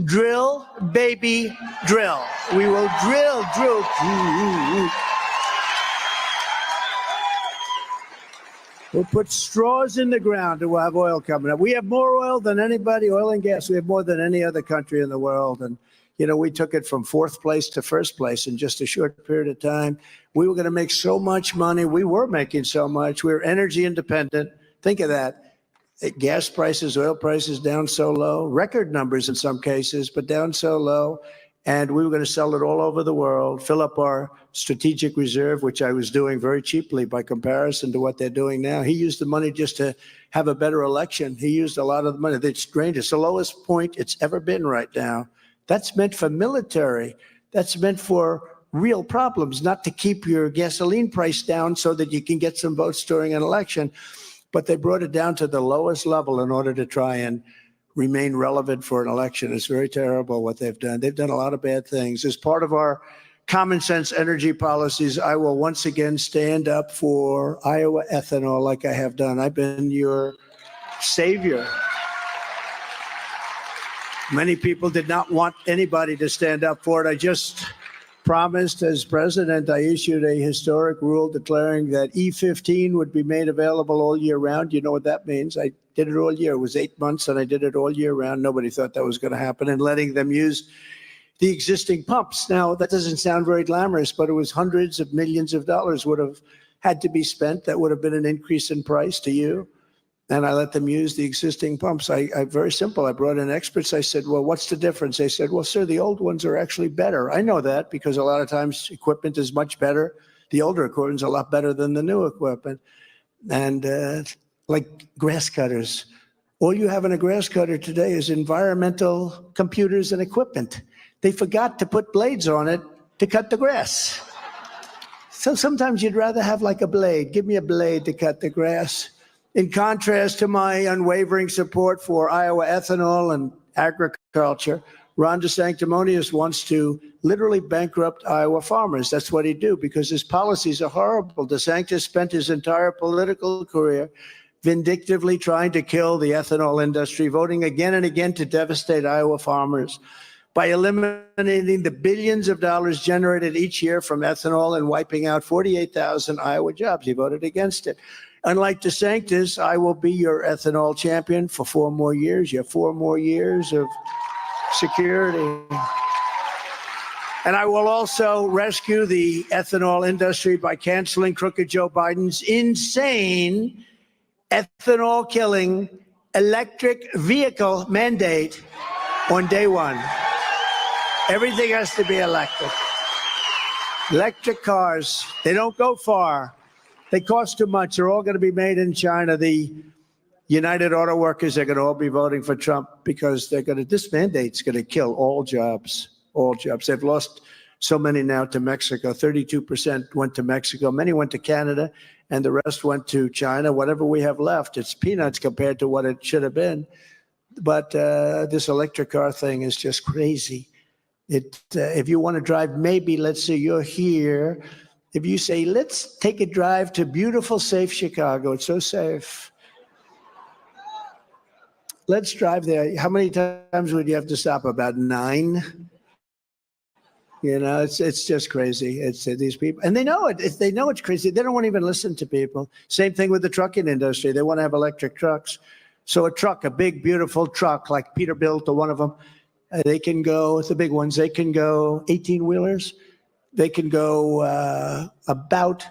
drill, baby, drill. We will drill. We'll put straws in the ground and we'll have oil coming up. We have more oil than anybody, oil and gas. We have more than any other country in the world. And, you know, we took it from fourth place to first place in just a short period of time. We were going to make so much money. We were making so much. We were energy independent. Think of that. Gas prices, oil prices down so low, record numbers in some cases, but down so low. And we were going to sell it all over the world, fill up our strategic reserve, which I was doing very cheaply by comparison to what they're doing now. He used the money just to have a better election. He used a lot of the money. It's drained. It's the lowest point it's ever been right now. That's meant for military. That's meant for real problems, not to keep your gasoline price down so that you can get some votes during an election. But they brought it down to the lowest level in order to try and remain relevant for an election. It's very terrible what they've done. They've done a lot of bad things. As part of our common sense energy policies, I will once again stand up for Iowa ethanol like I have done. I've been your savior. Many people did not want anybody to stand up for it. I just promised as president, I issued a historic rule declaring that E15 would be made available all year round. You know what that means. I did it all year. It was 8 months and I did it all year round. Nobody thought that was going to happen, and letting them use the existing pumps. Now, that doesn't sound very glamorous, but it was hundreds of millions of dollars would have had to be spent. That would have been an increase in price to you. And I let them use the existing pumps. I very simple. I brought in experts. I said, well, what's the difference? They said, well, sir, the old ones are actually better. I know that because a lot of times equipment is much better. The older equipment's a lot better than the new equipment. And like grass cutters, all you have in a grass cutter today is environmental computers and equipment. They forgot to put blades on it to cut the grass. So sometimes you'd rather have like a blade. Give me a blade to cut the grass. In contrast to my unwavering support for Iowa ethanol and agriculture, Ron DeSanctimonious wants to literally bankrupt Iowa farmers. That's what he'd do because his policies are horrible. DeSantis spent his entire political career vindictively trying to kill the ethanol industry, voting again and again to devastate Iowa farmers by eliminating the billions of dollars generated each year from ethanol and wiping out 48,000 Iowa jobs. He voted against it. Unlike DeSantis, I will be your ethanol champion for 4 more years. You have 4 more years of security. And I will also rescue the ethanol industry by canceling crooked Joe Biden's insane ethanol-killing electric vehicle mandate on day one. Everything has to be electric. Electric cars, they don't go far. They cost too much. They're all going to be made in China. The United Auto Workers are going to all be voting for Trump because this mandate's going to kill all jobs, all jobs. They've lost so many now to Mexico. 32% went to Mexico. Many went to Canada, and the rest went to China. Whatever we have left, it's peanuts compared to what it should have been. But this electric car thing is just crazy. If you want to drive, maybe, let's say you're here. If you say, let's take a drive to beautiful, safe Chicago, it's so safe. Let's drive there. How many times would you have to stop? About 9? You know, it's just crazy. It's these people, and they know it. If they know it's crazy, they don't want to even listen to people. Same thing with the trucking industry. They want to have electric trucks. So a truck, a big, beautiful truck like Peterbilt or one of them, they can go, the big ones, they can go 18-wheelers. They can go about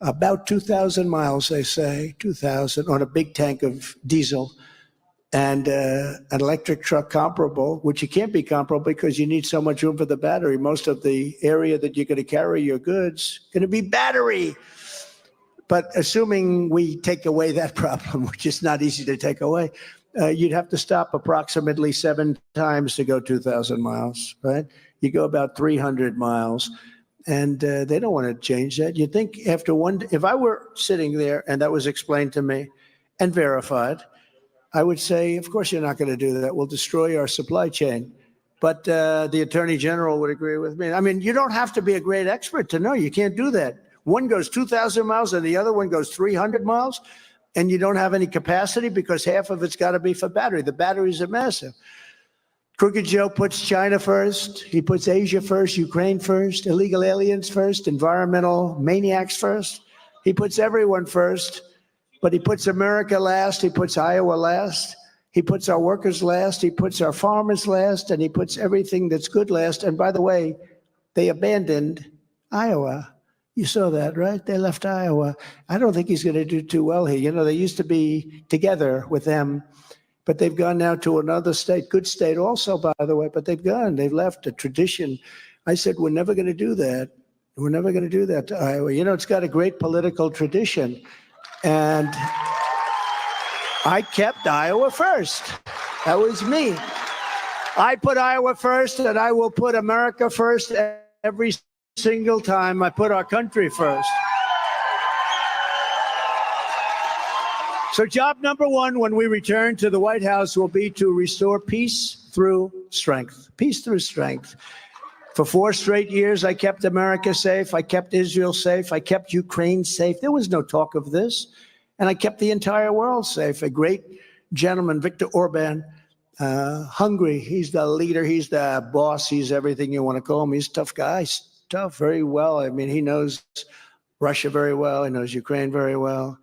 2,000 miles, they say, 2,000 on a big tank of diesel. And an electric truck comparable, which you can't be comparable because you need so much room for the battery. Most of the area that you're going to carry your goods going to be battery. But assuming we take away that problem, which is not easy to take away, you'd have to stop approximately 7 times to go 2,000 miles, right? You go about 300 miles, and they don't want to change that. You'd think after if I were sitting there and that was explained to me and verified, I would say, of course you're not going to do that. We'll destroy our supply chain. But the Attorney General would agree with me. I mean, you don't have to be a great expert to know you can't do that. One goes 2,000 miles and the other one goes 300 miles, and you don't have any capacity because half of it's got to be for battery. The batteries are massive. Crooked Joe puts China first. He puts Asia first, Ukraine first, illegal aliens first, environmental maniacs first. He puts everyone first, but he puts America last. He puts Iowa last. He puts our workers last. He puts our farmers last, and he puts everything that's good last. And by the way, they abandoned Iowa. You saw that, right? They left Iowa. I don't think he's going to do too well here. You know, they used to be together with them, but they've gone now to another state, good state also, by the way, but they've gone. They've left a tradition. I said, we're never going to do that. We're never going to do that to Iowa. You know, it's got a great political tradition. And I kept Iowa first. That was me. I put Iowa first, and I will put America first every single time I put our country first. So job number one when we return to the White House will be to restore peace through strength. Peace through strength. For 4 straight years, I kept America safe. I kept Israel safe. I kept Ukraine safe. There was no talk of this. And I kept the entire world safe. A great gentleman, Viktor Orban, Hungary. He's the leader. He's the boss. He's everything you want to call him. He's a tough guy. He's tough, very well. I mean, he knows Russia very well. He knows Ukraine very well.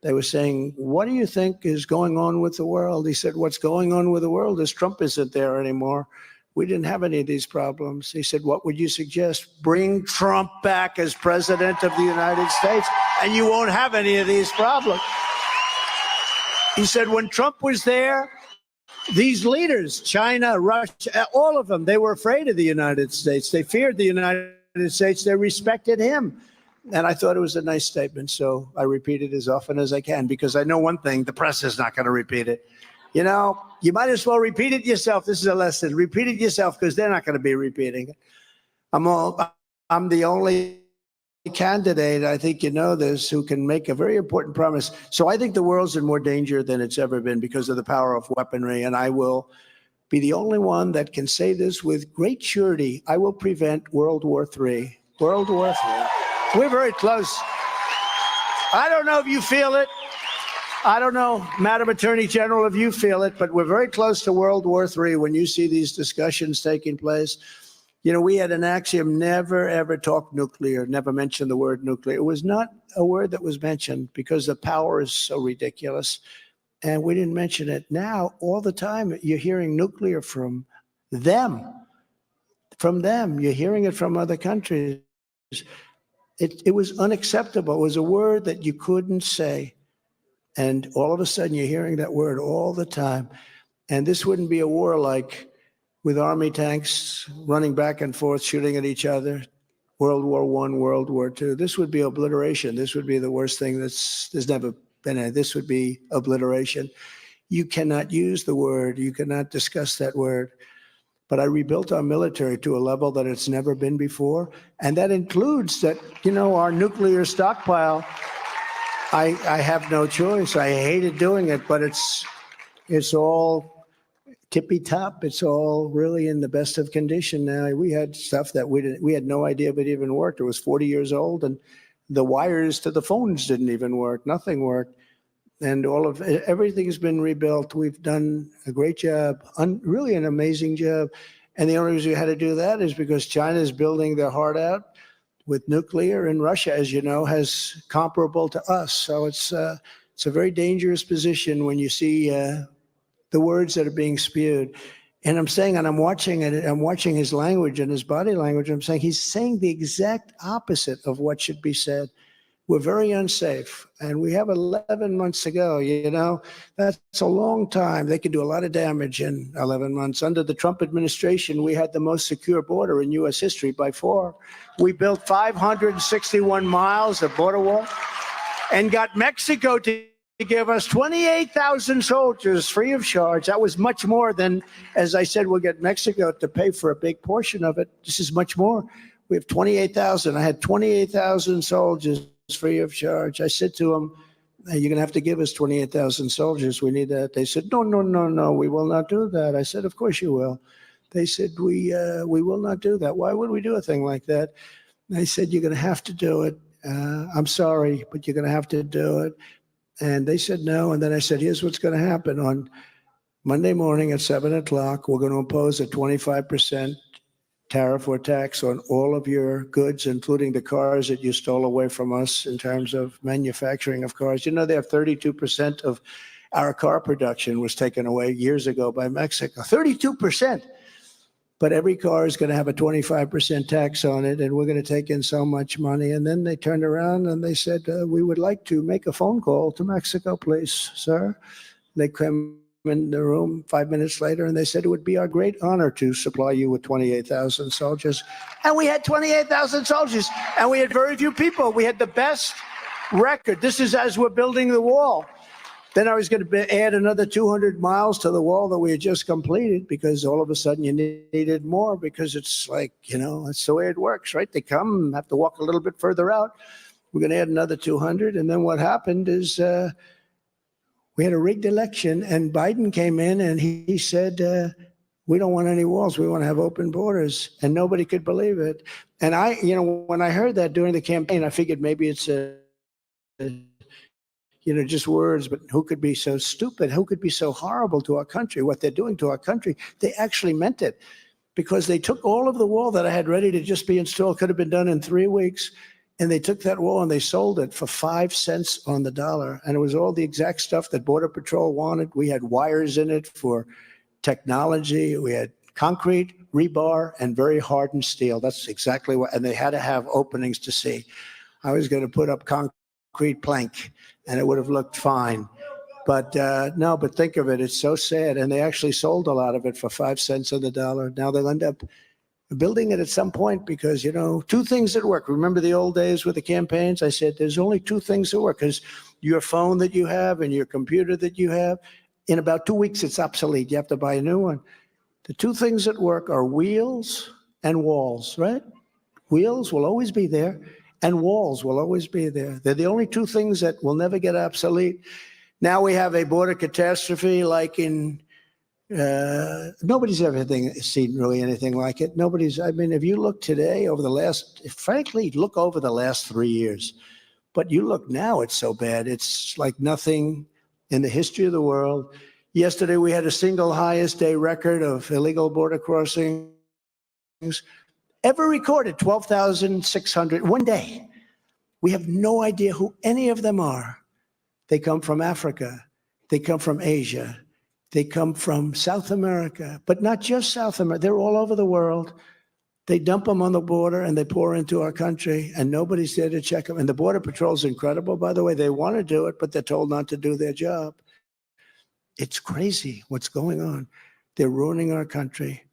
They were saying, what do you think is going on with the world? He said, what's going on with the world is Trump isn't there anymore. We didn't have any of these problems. He said, what would you suggest? Bring Trump back as president of the United States, and you won't have any of these problems. He said, when Trump was there, these leaders, China, Russia, all of them, they were afraid of the United States. They feared the United States. They respected him. And I thought it was a nice statement, so I repeat it as often as I can, because I know one thing, the press is not going to repeat it. You know, you might as well repeat it yourself. This is a lesson. Repeat it yourself, because they're not going to be repeating it. I'm the only candidate, I think you know this, who can make a very important promise. So I think the world's in more danger than it's ever been because of the power of weaponry, and I will be the only one that can say this with great surety. I will prevent World War III. World War III. We're very close. I don't know if you feel it. I don't know, Madam Attorney General, if you feel it, but we're very close to World War III when you see these discussions taking place. You know, we had an axiom, never, ever talk nuclear, never mention the word nuclear. It was not a word that was mentioned because the power is so ridiculous, and we didn't mention it. Now, all the time, you're hearing nuclear from them. From them. You're hearing it from other countries. It was unacceptable. It was a word that you couldn't say. And all of a sudden, you're hearing that word all the time. And this wouldn't be a war like with army tanks running back and forth, shooting at each other, World War I, World War II. This would be obliteration. This would be the worst thing there's never been. This would be obliteration. You cannot use the word. You cannot discuss that word. But I rebuilt our military to a level that it's never been before. And that includes that, you know, our nuclear stockpile. I have no choice. I hated doing it, but it's all tippy top. It's all really in the best of condition now. We had stuff that we had no idea if it even worked. It was 40 years old, and the wires to the phones didn't even work. Nothing worked. And everything has been rebuilt. We've done a great job, really an amazing job. And the only reason we had to do that is because China is building their heart out with nuclear, and Russia, as you know, has comparable to us. So it's a very dangerous position when you see the words that are being spewed. And I'm saying, and I'm watching it, I'm watching his language and his body language. I'm saying he's saying the exact opposite of what should be said. We're very unsafe, and we have 11 months to go. You know, that's a long time. They could do a lot of damage in 11 months. Under the Trump administration, we had the most secure border in U.S. history by far. We built 561 miles of border wall and got Mexico to give us 28,000 soldiers free of charge. That was much more than, as I said, we'll get Mexico to pay for a big portion of it. This is much more. We have 28,000. I had 28,000 soldiers free of charge. I said to them, you're going to have to give us 28,000 soldiers. We need that. They said, no, we will not do that. I said, of course you will. They said, we will not do that. Why would we do a thing like that? I said, you're going to have to do it. I'm sorry, but you're going to have to do it. And they said no. And then I said, here's what's going to happen. On Monday morning at 7 o'clock, we're going to impose a 25% tariff or tax on all of your goods, including the cars that you stole away from us in terms of manufacturing of cars. You know, they have 32% of our car production was taken away years ago by Mexico. 32%. But every car is going to have a 25% tax on it, and we're going to take in so much money. And then they turned around and they said, we would like to make a phone call to Mexico, please, sir. They came in the room 5 minutes later, and they said it would be our great honor to supply you with 28,000 soldiers. And we had 28,000 soldiers, and we had very few people. We had the best record. This is as we're building the wall. Then I was going to add another 200 miles to the wall that we had just completed, because all of a sudden you needed more, because it's like, you know, that's the way it works, right? They come, have to walk a little bit further out. We're going to add another 200. And then what happened is we had a rigged election, and Biden came in and he said, we don't want any walls. We want to have open borders. And nobody could believe it. And I, you know, when I heard that during the campaign, I figured maybe it's just words, but who could be so stupid? Who could be so horrible to our country? What they're doing to our country, they actually meant it, because they took all of the wall that I had ready to just be installed, could have been done in 3 weeks, and they took that wall and they sold it for 5 cents on the dollar. And it was all the exact stuff that Border Patrol wanted. We had wires in it for technology. We had concrete, rebar, and very hardened steel. That's exactly what, and they had to have openings to see. I was going to put up concrete plank, and it would have looked fine. But no, but think of it. It's so sad. And they actually sold a lot of it for 5 cents on the dollar. Now they'll end up building it at some point, because, you know, 2 things that work. Remember the old days with the campaigns? I said, there's only 2 things that work, because your phone that you have and your computer that you have, in about 2 weeks, it's obsolete. You have to buy a new one. The 2 things that work are wheels and walls, right? Wheels will always be there, and walls will always be there. They're the only 2 things that will never get obsolete. Now we have a border catastrophe like in, nobody's ever seen really anything like it. I mean, if you look today over the last, frankly, look over the last 3 years, but you look now, it's so bad. It's like nothing in the history of the world. Yesterday, we had a single highest day record of illegal border crossings ever recorded, 12,600, one day. We have no idea who any of them are. They come from Africa. They come from Asia. They come from South America, but not just South America. They're all over the world. They dump them on the border and they pour into our country, and nobody's there to check them. And the Border Patrol is incredible, by the way. They want to do it, but they're told not to do their job. It's crazy what's going on. They're ruining our country.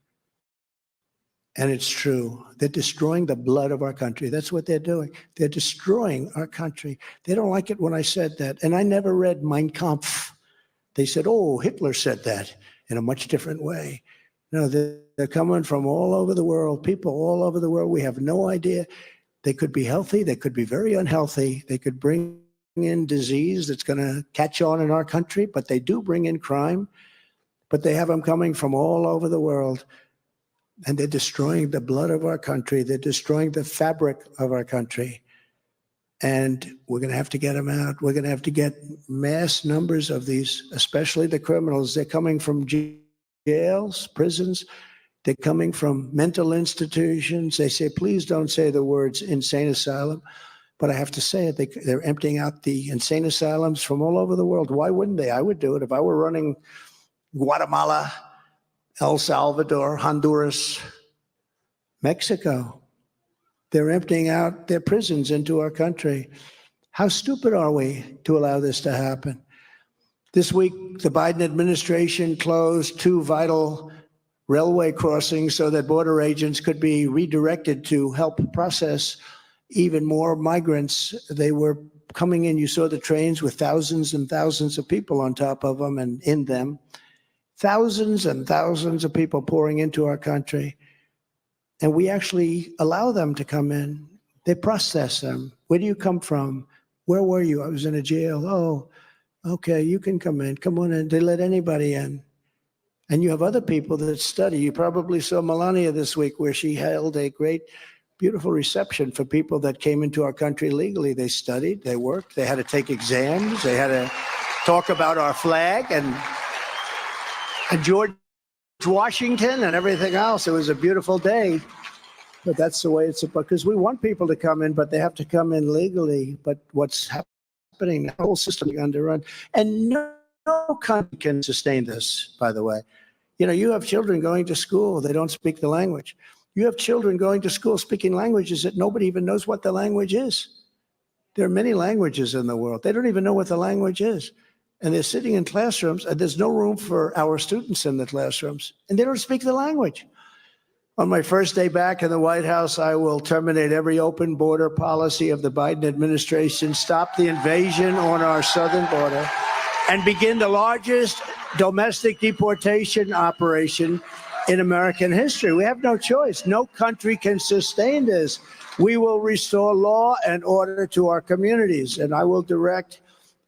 And it's true. They're destroying the blood of our country. That's what they're doing. They're destroying our country. They don't like it when I said that. And I never read Mein Kampf. They said, oh, Hitler said that in a much different way. No, they're coming from all over the world, people all over the world. We have no idea. They could be healthy. They could be very unhealthy. They could bring in disease that's going to catch on in our country, but they do bring in crime. But they have them coming from all over the world. And they're destroying the blood of our country. They're destroying the fabric of our country. And we're going to have to get them out. We're going to have to get mass numbers of these, especially the criminals. They're coming from jails, prisons. They're coming from mental institutions. They say, please don't say the words insane asylum. But I have to say it. They're emptying out the insane asylums from all over the world. Why wouldn't they? I would do it. If I were running Guatemala, El Salvador, Honduras, Mexico. They're emptying out their prisons into our country. How stupid are we to allow this to happen? This week, the Biden administration closed 2 vital railway crossings so that border agents could be redirected to help process even more migrants. They were coming in. You saw the trains with thousands and thousands of people on top of them and in them. Thousands and thousands of people pouring into our country. And we actually allow them to come in. They process them. Where do you come from? Where were you? I was in a jail. Oh, okay, you can come in. Come on in. They let anybody in. And you have other people that study. You probably saw Melania this week, where she held a great, beautiful reception for people that came into our country legally. They studied, they worked, they had to take exams, they had to talk about our flag, and and George Washington and everything else. It was a beautiful day. But that's the way it's about, because we want people to come in, but they have to come in legally. But what's happening, the whole system is underrun. And no country can sustain this, by the way. You know, you have children going to school, they don't speak the language. You have children going to school speaking languages that nobody even knows what the language is. There are many languages in the world. They don't even know what the language is. And they're sitting in classrooms, and there's no room for our students in the classrooms, and they don't speak the language. On my first day back in the White House, I will terminate every open border policy of the Biden administration, stop the invasion on our southern border, and begin the largest domestic deportation operation in American history. We have no choice. No country can sustain this. We will restore law and order to our communities, and I will direct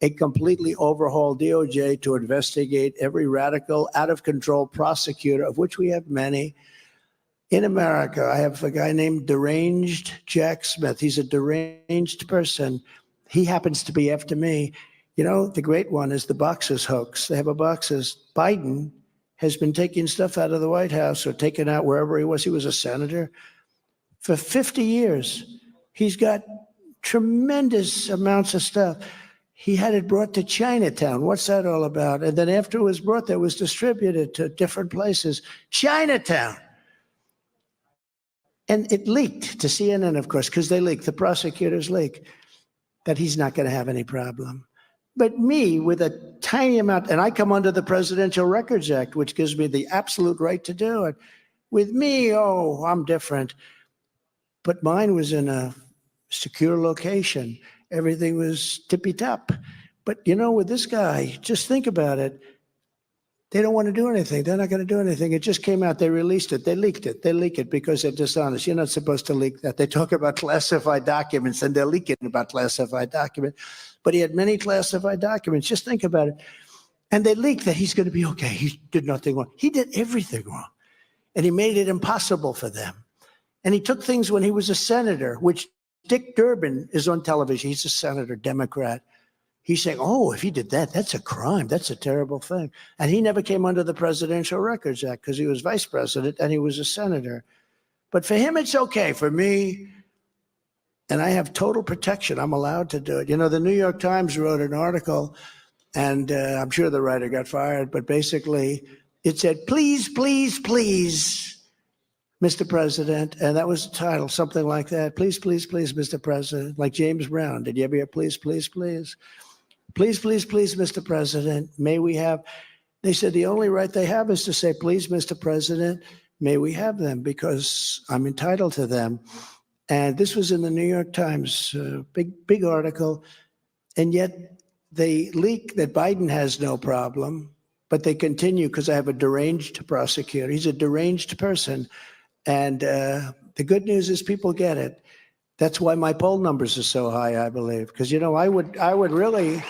a completely overhauled DOJ to investigate every radical, out-of-control prosecutor, of which we have many, in America. I have a guy named Deranged Jack Smith. He's a deranged person. He happens to be after me. You know, the great one is the boxers hoax. They have a boxers. Biden has been taking stuff out of the White House or taking out wherever he was. He was a senator for 50 years. He's got tremendous amounts of stuff. He had it brought to Chinatown. What's that all about? And then after it was brought, it was distributed to different places. Chinatown. And it leaked to CNN, of course, because they leak, the prosecutors leak, that he's not going to have any problem. But me, with a tiny amount, and I come under the Presidential Records Act, which gives me the absolute right to do it. With me, oh, I'm different. But mine was in a secure location. Everything was tippy-top. But, you know, with this guy, just think about it. They don't want to do anything. They're not going to do anything. It just came out. They released it. They leaked it. They leak it because they're dishonest. You're not supposed to leak that. They talk about classified documents, and they're leaking about classified documents. But he had many classified documents. Just think about it. And they leaked that he's going to be okay. He did nothing wrong. He did everything wrong. And he made it impossible for them. And he took things when he was a senator, which Dick Durbin is on television. He's a senator, Democrat. He's saying, oh, if he did that, that's a crime. That's a terrible thing. And he never came under the Presidential Records Act because he was vice president and he was a senator. But for him, it's okay. For me, and I have total protection. I'm allowed to do it. You know, the New York Times wrote an article, and I'm sure the writer got fired, but basically it said, please, please, please, Mr. President. And that was the title, something like that. Please, please, please, Mr. President. Like James Brown. Did you ever hear please, please, please? Please, please, please, Mr. President, may we have, they said the only right they have is to say, please, Mr. President, may we have them because I'm entitled to them. And this was in the New York Times, big article. And yet they leak that Biden has no problem, but they continue because I have a deranged prosecutor. He's a deranged person. And the good news is people get it. That's why my poll numbers are so high, I believe. Because, you know, I would really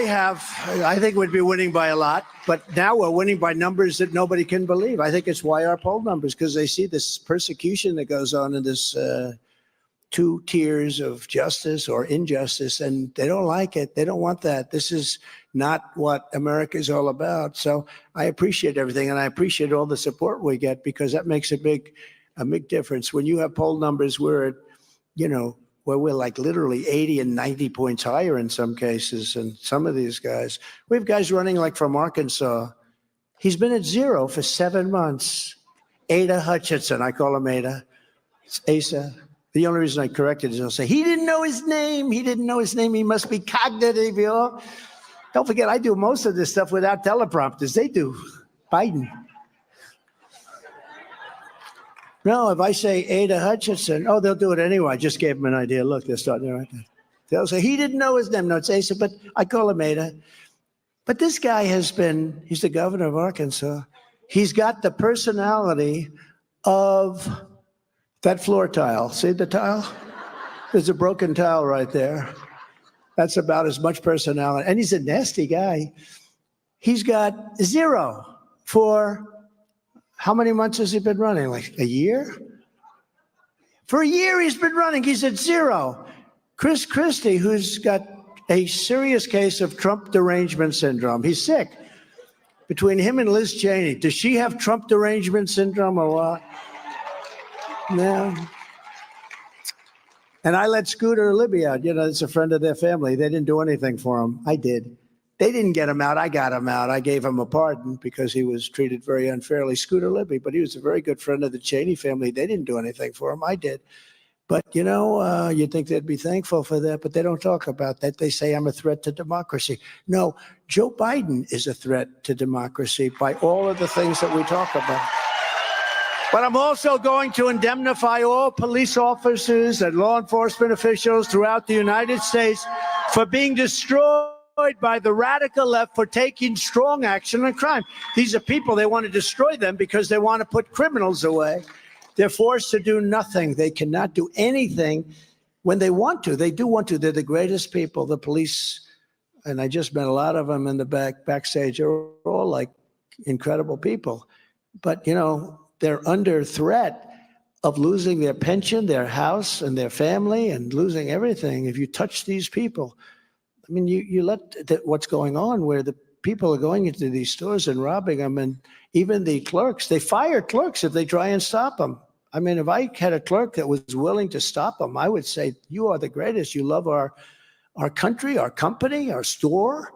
have, I think we'd be winning by a lot. But now we're winning by numbers that nobody can believe. I think it's why our poll numbers, because they see this persecution that goes on in this two tiers of justice or injustice, and they don't like it. They don't want that. This is not what America is all about. So I appreciate everything, and I appreciate all the support we get because that makes a big difference. When you have poll numbers where, you know, where we're like literally 80 and 90 points higher in some cases, and some of these guys, we have guys running like from Arkansas. He's been at zero for 7 months. Ada Hutchinson, I call him Ada. It's Asa. The only reason I corrected is I'll say, he didn't know his name. He didn't know his name. He must be cognitive, you know. Don't forget, I do most of this stuff without teleprompters. They do. Biden. No, if I say Ada Hutchinson, oh, they'll do it anyway. I just gave them an idea. Look, they're starting right there. They'll say, he didn't know his name. No, it's Asa, but I call him Ada. But this guy he's the governor of Arkansas. He's got the personality of that floor tile. See the tile? There's a broken tile right there. That's about as much personality. And he's a nasty guy. He's got zero for how many months has he been running? Like a year? For a year he's been running. He's at zero. Chris Christie, who's got a serious case of Trump derangement syndrome. He's sick. Between him and Liz Cheney, does she have Trump derangement syndrome or what? No. And I let Scooter Libby out. You know, it's a friend of their family. They didn't do anything for him. I did. They didn't get him out. I got him out. I gave him a pardon because he was treated very unfairly. Scooter Libby, but he was a very good friend of the Cheney family. They didn't do anything for him. I did. But, you know, you'd think they'd be thankful for that, but they don't talk about that. They say I'm a threat to democracy. No, Joe Biden is a threat to democracy by all of the things that we talk about. But I'm also going to indemnify all police officers and law enforcement officials throughout the United States for being destroyed by the radical left for taking strong action on crime. These are people, they want to destroy them because they want to put criminals away. They're forced to do nothing. They cannot do anything when they want to. They do want to. They're the greatest people. The police, and I just met a lot of them in the backstage, are all like incredible people. But, you know, they're under threat of losing their pension, their house, and their family, and losing everything. If you touch these people, I mean, you let what's going on where the people are going into these stores and robbing them, and even the clerks, they fire clerks if they try and stop them. I mean, if I had a clerk that was willing to stop them, I would say, you are the greatest. You love our country, our company, our store.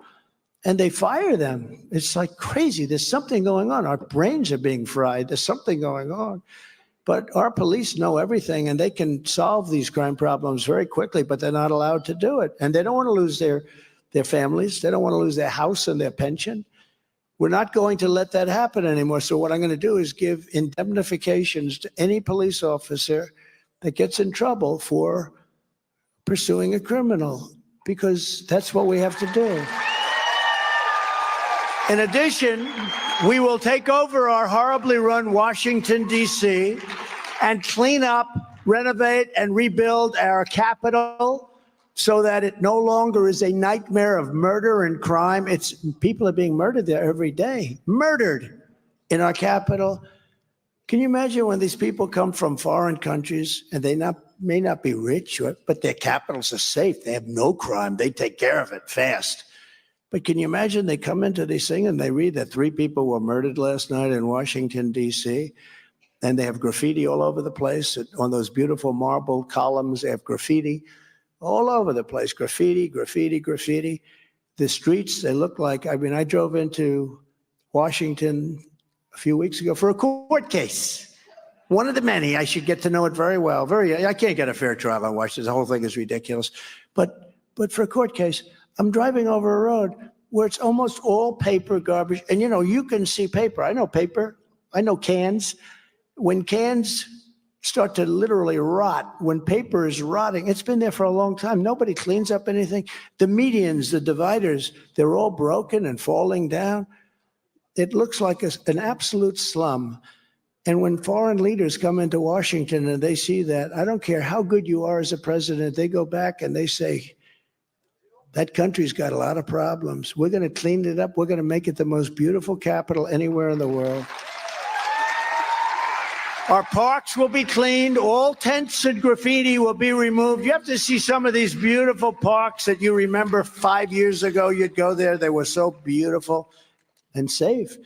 And they fire them. It's like crazy. There's something going on. Our brains are being fried. There's something going on. But our police know everything, and they can solve these crime problems very quickly, but they're not allowed to do it. And they don't want to lose their families. They don't want to lose their house and their pension. We're not going to let that happen anymore. So what I'm going to do is give indemnifications to any police officer that gets in trouble for pursuing a criminal, because that's what we have to do. In addition, we will take over our horribly run Washington, D.C., and clean up, renovate, and rebuild our Capitol so that it no longer is a nightmare of murder and crime. People are being murdered there every day, murdered in our Capitol. Can you imagine when these people come from foreign countries and they may not be rich, but their capitals are safe. They have no crime. They take care of it fast. But can you imagine they come into this thing and they read that 3 people were murdered last night in Washington, D.C., and they have graffiti all over the place. On those beautiful marble columns, they have graffiti all over the place. Graffiti, graffiti, graffiti. The streets, they look like, I mean, I drove into Washington a few weeks ago for a court case. One of the many. I should get to know it very well. I can't get a fair trial on Washington. The whole thing is ridiculous. But for a court case, I'm driving over a road where it's almost all paper, garbage. And, you know, you can see paper. I know paper. I know cans. When cans start to literally rot, when paper is rotting, it's been there for a long time. Nobody cleans up anything. The medians, the dividers, they're all broken and falling down. It looks like an absolute slum. And when foreign leaders come into Washington and they see that, I don't care how good you are as a president, they go back and they say, that country's got a lot of problems. We're going to clean it up. We're going to make it the most beautiful capital anywhere in the world. Our parks will be cleaned. All tents and graffiti will be removed. You have to see some of these beautiful parks that you remember 5 years ago. You'd go there. They were so beautiful and safe.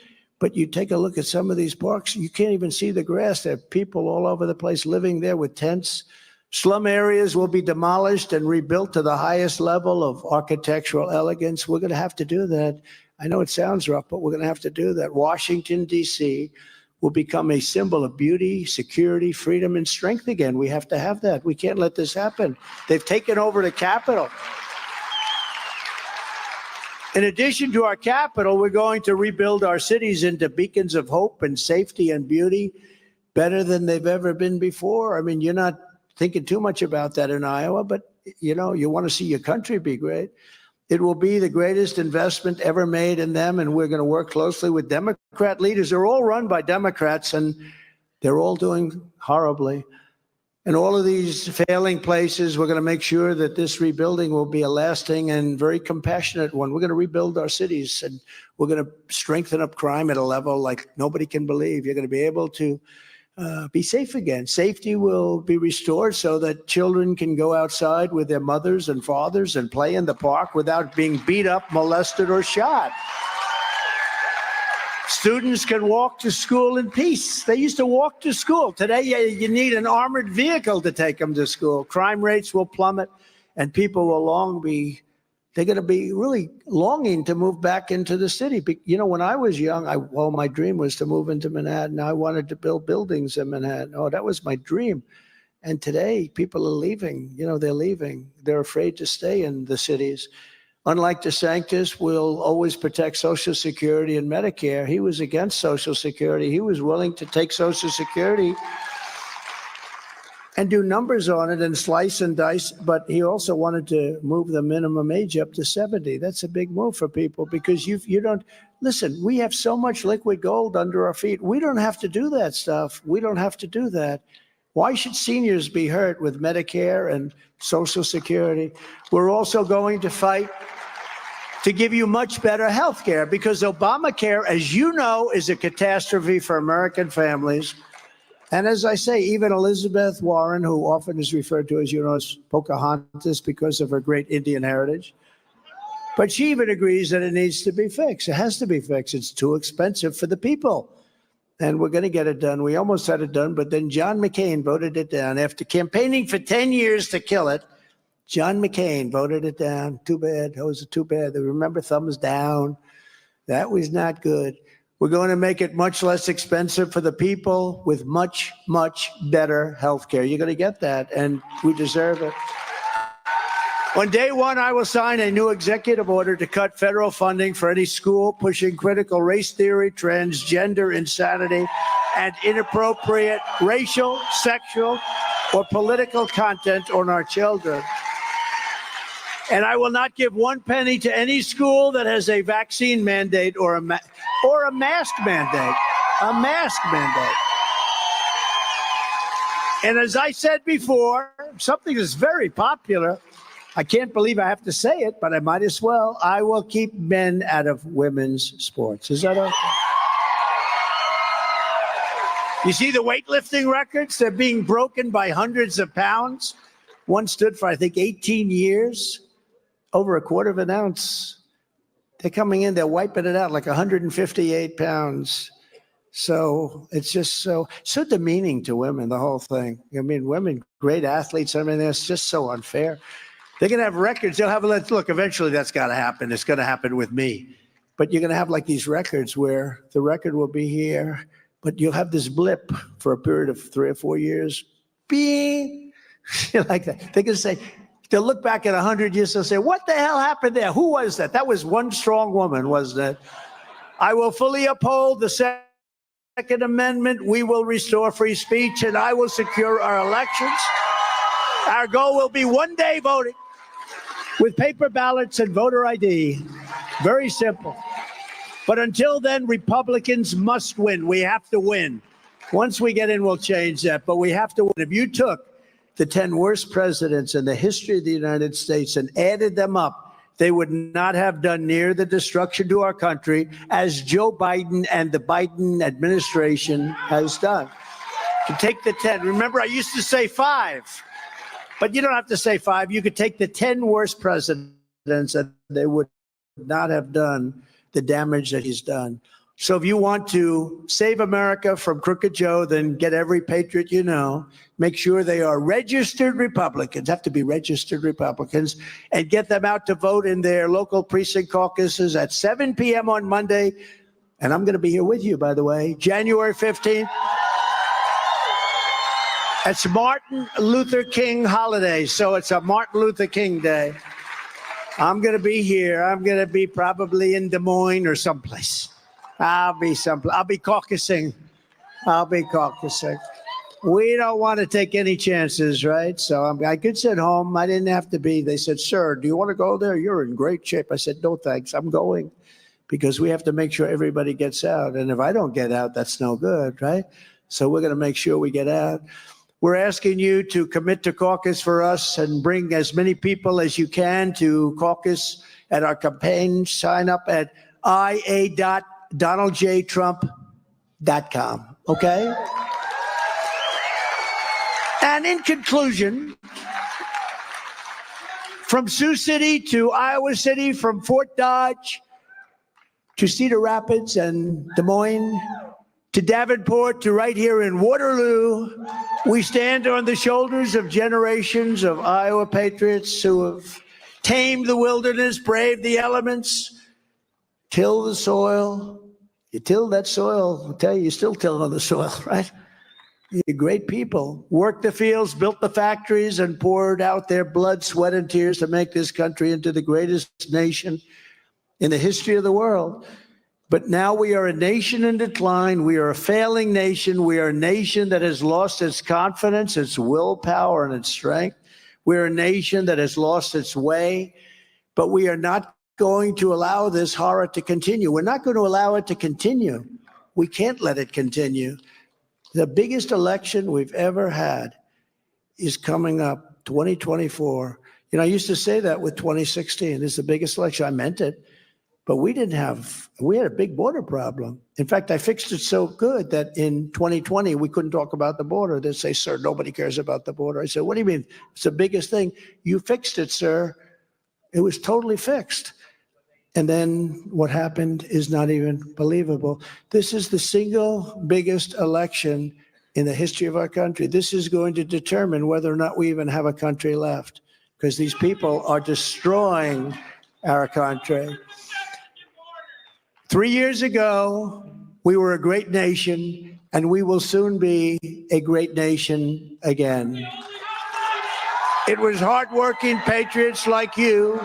But you take a look at some of these parks, you can't even see the grass. There are people all over the place living there with tents. Slum areas will be demolished and rebuilt to the highest level of architectural elegance. We're going to have to do that. I know it sounds rough, but we're going to have to do that. Washington, D.C. will become a symbol of beauty, security, freedom, and strength again. We have to have that. We can't let this happen. They've taken over the Capitol. In addition to our Capitol, we're going to rebuild our cities into beacons of hope and safety and beauty better than they've ever been before. I mean, you're not thinking too much about that in Iowa, but you know, you want to see your country be great. It will be the greatest investment ever made in them, and we're going to work closely with Democrat leaders. They're all run by Democrats, and they're all doing horribly. And all of these failing places, we're going to make sure that this rebuilding will be a lasting and very compassionate one. We're going to rebuild our cities, and we're going to strengthen up crime at a level like nobody can believe. You're going to be able to be safe again. Safety will be restored so that children can go outside with their mothers and fathers and play in the park without being beat up, molested, or shot. Students can walk to school in peace. They used to walk to school. Today, you need an armored vehicle to take them to school. Crime rates will plummet, and people will they're going to be really longing to move back into the city. You know, when I was young, my dream was to move into Manhattan. I wanted to build buildings in Manhattan. Oh, that was my dream. And today, people are leaving. You know, they're leaving. They're afraid to stay in the cities. Unlike DeSantis, will always protect Social Security and Medicare. He was against Social Security. He was willing to take Social Security and do numbers on it and slice and dice, but he also wanted to move the minimum age up to 70. That's a big move for people because you don't, listen, we have so much liquid gold under our feet. We don't have to do that stuff. We don't have to do that. Why should seniors be hurt with Medicare and Social Security? We're also going to fight to give you much better health care because Obamacare, as you know, is a catastrophe for American families. And as I say, even Elizabeth Warren, who often is referred to as, as Pocahontas because of her great Indian heritage, but she even agrees that it needs to be fixed. It has to be fixed. It's too expensive for the people. And we're going to get it done. We almost had it done, but then John McCain voted it down. After campaigning for 10 years to kill it, John McCain voted it down. Too bad. That was too bad. Remember, thumbs down. That was not good. We're going to make it much less expensive for the people with much, much better health care. You're going to get that, and we deserve it. On day one, I will sign a new executive order to cut federal funding for any school pushing critical race theory, transgender insanity, and inappropriate racial, sexual, or political content on our children. And I will not give one penny to any school that has a vaccine mandate or a mask mandate. A mask mandate. And as I said before, something that's very popular, I can't believe I have to say it, but I might as well. I will keep men out of women's sports. Is that okay? You see the weightlifting records? They're being broken by hundreds of pounds. One stood for, I think, 18 years, over a quarter of an ounce. They're coming in, they're wiping it out like 158 pounds. So it's just so demeaning to women, the whole thing. I mean, women, great athletes, I mean, it's just so unfair. They're going to have records. They'll have, look, eventually that's got to happen. It's going to happen with me. But you're going to have like these records where the record will be here, but you'll have this blip for a period of 3 or 4 years. Beep. Like that. They're going to say, they'll look back at 100 years and say, what the hell happened there? Who was that? That was one strong woman, wasn't it? I will fully uphold the Second Amendment. We will restore free speech, and I will secure our elections. Our goal will be one day voting with paper ballots and voter ID. Very simple. But until then, Republicans must win. We have to win. Once we get in, we'll change that. But we have to win. If you took the 10 worst presidents in the history of the United States and added them up, they would not have done near the destruction to our country as Joe Biden and the Biden administration has done. To take the 10, remember I used to say 5, but you don't have to say 5. You could take the 10 worst presidents and they would not have done the damage that he's done. So if you want to save America from Crooked Joe, then get every patriot you know. Make sure they are registered Republicans, have to be registered Republicans, and get them out to vote in their local precinct caucuses at 7 p.m. on Monday. And I'm going to be here with you, by the way, January 15th. It's Martin Luther King holiday, so it's a Martin Luther King Day. I'm going to be here. I'm going to be probably in Des Moines or someplace. I'll be caucusing. We don't want to take any chances, right? So I could sit home. I didn't have to be. They said, sir, do you want to go there? You're in great shape. I said, no, thanks. I'm going because we have to make sure everybody gets out. And if I don't get out, that's no good, right? So we're going to make sure we get out. We're asking you to commit to caucus for us and bring as many people as you can to caucus at our campaign. Sign up at ia.donaldjtrump.com, okay? And in conclusion, from Sioux City to Iowa City, from Fort Dodge to Cedar Rapids and Des Moines, to Davenport, to right here in Waterloo, we stand on the shoulders of generations of Iowa patriots who have tamed the wilderness, braved the elements, tilled the soil. You tilled that soil, I'll tell you, you're still tilling the soil, right? You're great people. Worked the fields, built the factories, and poured out their blood, sweat, and tears to make this country into the greatest nation in the history of the world. But now we are a nation in decline. We are a failing nation. We are a nation that has lost its confidence, its willpower, and its strength. We're a nation that has lost its way, but we are not going to allow this horror to continue. We're not going to allow it to continue. We can't let it continue. The biggest election we've ever had is coming up, 2024. You know, I used to say that with 2016. This is the biggest election. I meant it. But we had a big border problem. In fact, I fixed it so good that in 2020, we couldn't talk about the border. They'd say, sir, nobody cares about the border. I said, what do you mean? It's the biggest thing. You fixed it, sir. It was totally fixed. And then what happened is not even believable. This is the single biggest election in the history of our country. This is going to determine whether or not we even have a country left, because these people are destroying our country. 3 years ago, we were a great nation, and we will soon be a great nation again. It was hardworking patriots like you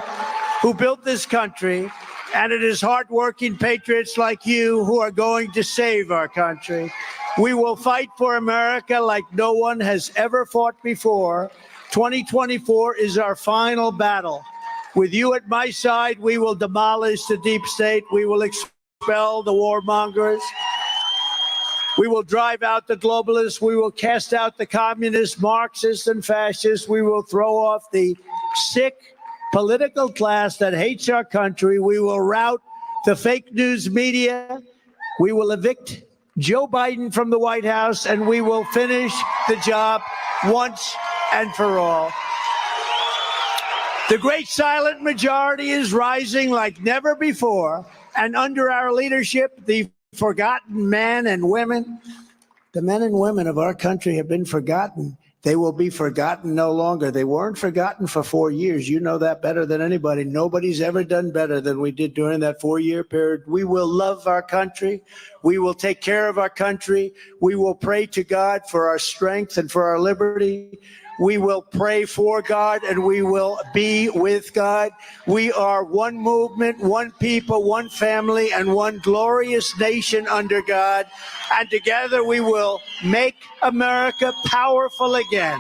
who built this country, and it is hardworking patriots like you who are going to save our country. We will fight for America like no one has ever fought before. 2024 is our final battle. With you at my side, we will demolish the deep state. We will expel the warmongers. We will drive out the globalists. We will cast out the communists, Marxists, and fascists. We will throw off the sick political class that hates our country. We will rout the fake news media. We will evict Joe Biden from the White House, and we will finish the job once and for all. The great silent majority is rising like never before, and under our leadership, the forgotten men and women, the men and women of our country have been forgotten. They will be forgotten no longer. They weren't forgotten for 4 years. You know that better than anybody. Nobody's ever done better than we did during that 4-year period. We will love our country. We will take care of our country. We will pray to God for our strength and for our liberty. We will pray for God, and we will be with God. We are one movement, one people, one family, and one glorious nation under God. And together we will make America powerful again.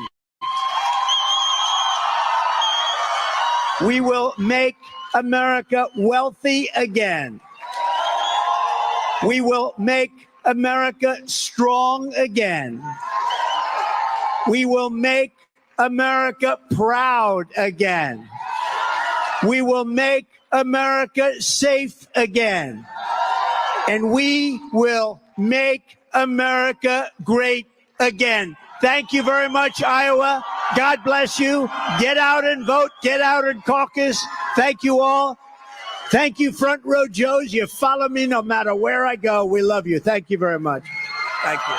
We will make America wealthy again. We will make America strong again. We will make America proud again. We will make America safe again. And we will make America great again. Thank you very much, Iowa. God bless you. Get out and vote. Get out and caucus. Thank you all. Thank you, Front Row Joes. You follow me no matter where I go. We love you. Thank you very much. Thank you.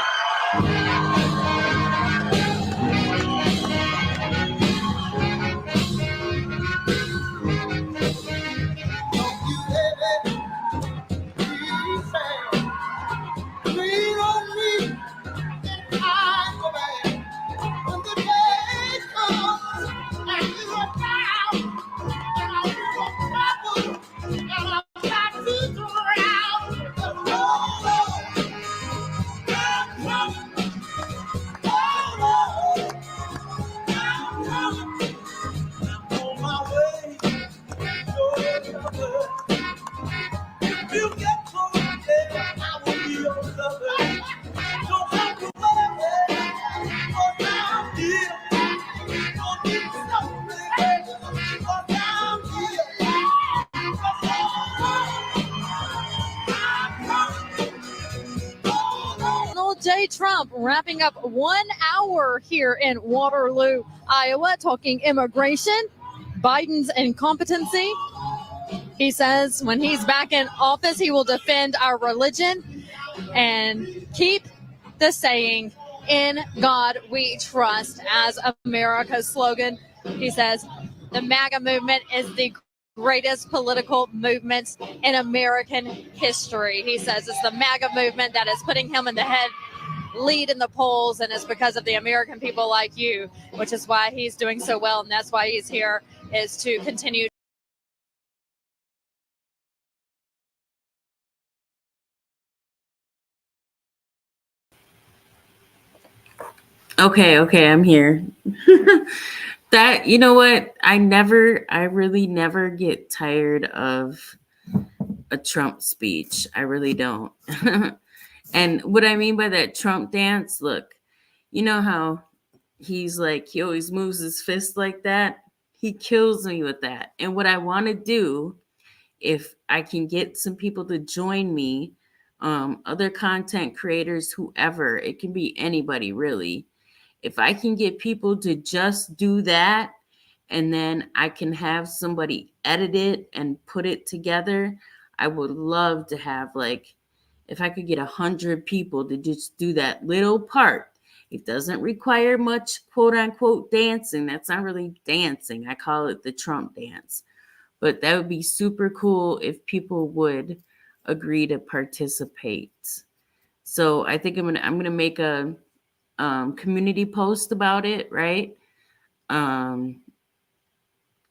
J. Trump wrapping up 1 hour here in Waterloo, Iowa, talking immigration, Biden's incompetency. He says when he's back in office, he will defend our religion and keep the saying, "In God we trust," as America's slogan. He says the MAGA movement is the greatest political movement in American history. He says it's the MAGA movement that is putting him in the head lead in the polls, and it's because of the American people like you, which is why he's doing so well, and that's why he's here, is to continue. Okay, I'm here. That, you know what? I really never get tired of a Trump speech. I really don't. And what I mean by that Trump dance, look, you know how he's like, he always moves his fist like that? He kills me with that. And what I want to do, if I can get some people to join me, other content creators, whoever, it can be anybody really. If I can get people to just do that, and then I can have somebody edit it and put it together, I would love to have, like, if I could get 100 people to just do that little part. It doesn't require much quote unquote dancing. That's not really dancing. I call it the Trump dance. But that would be super cool if people would agree to participate. So I think I'm gonna make a community post about it, right? Um,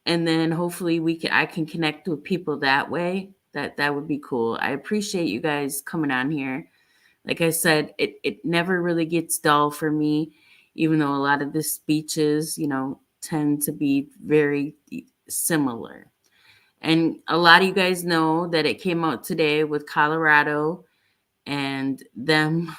and then hopefully I can connect with people that way. That would be cool. I appreciate you guys coming on here. Like I said, it never really gets dull for me, even though a lot of the speeches, tend to be very similar. And a lot of you guys know that it came out today with Colorado and them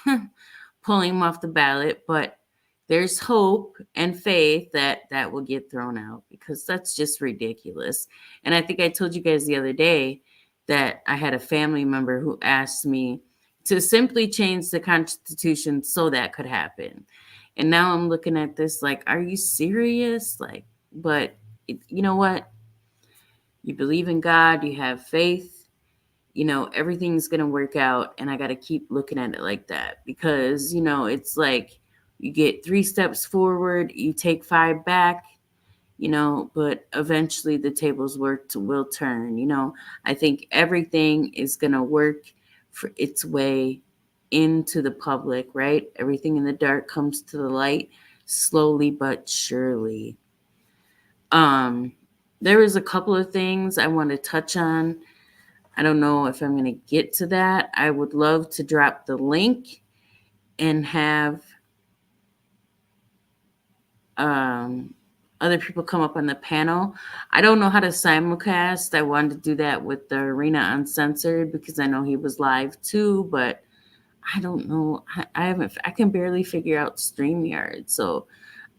pulling him off the ballot, but there's hope and faith that that will get thrown out, because that's just ridiculous. And I think I told you guys the other day that I had a family member who asked me to simply change the Constitution so that could happen. And now I'm looking at this like, are you serious? Like, but you know what? You believe in God, you have faith, everything's going to work out. And I got to keep looking at it like that, because, it's like you get 3 steps forward, you take 5 back, but eventually the tables will turn. I think everything is going to work for its way into the public, right? Everything in the dark comes to the light slowly but surely. There was a couple of things I want to touch on. I don't know if I'm going to get to that. I would love to drop the link and have other people come up on the panel. I don't know how to simulcast. I wanted to do that with the Arena Uncensored because I know he was live too, but I don't know. I can barely figure out StreamYard, so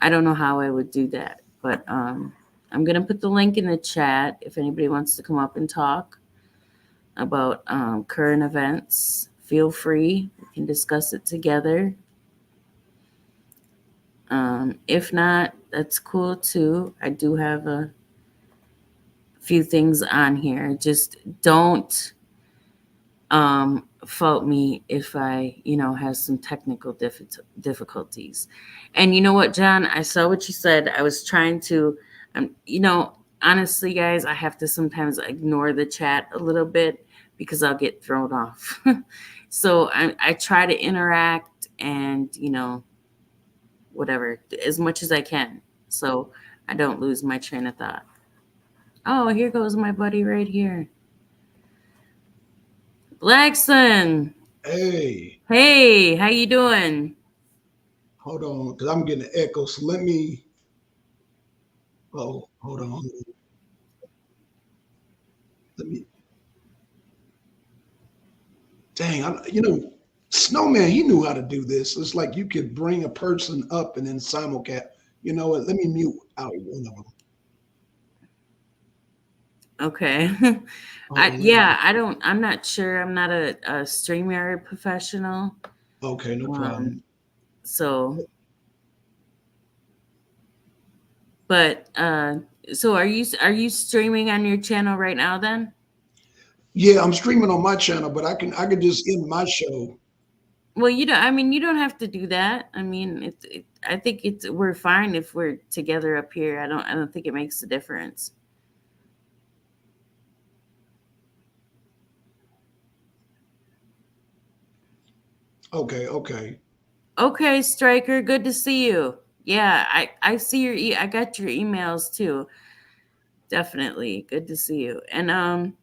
I don't know how I would do that. But I'm going to put the link in the chat if anybody wants to come up and talk about current events. Feel free. We can discuss it together. If not, that's cool too. I do have a few things on here. Just don't fault me if I, have some technical difficulties. And you know what, John? I saw what you said. I was trying to, honestly, guys, I have to sometimes ignore the chat a little bit because I'll get thrown off. So I try to interact and, whatever, as much as I can, so I don't lose my train of thought. Oh, here goes my buddy right here. Blackson. Hey, Hey, how you doing? hold on, because I'm getting an echo. So let me. Oh, hold on. Let me. Dang, Snowman, he knew how to do this. It's like you could bring a person up and then simulcast. You know what? Let me mute out one of them. Okay. Hold on. I'm not sure. I'm not a StreamYard professional. Okay, no Um, problem. so, but so are you streaming on your channel right now then? Yeah, I'm streaming on my channel, but I can just end my show. Well, you don't. I mean, you don't have to do that. I mean, I think we're fine if we're together up here. I don't think it makes a difference. Okay, okay. Okay, Striker, good to see you. Yeah, I see I got your emails too. Definitely, good to see you. And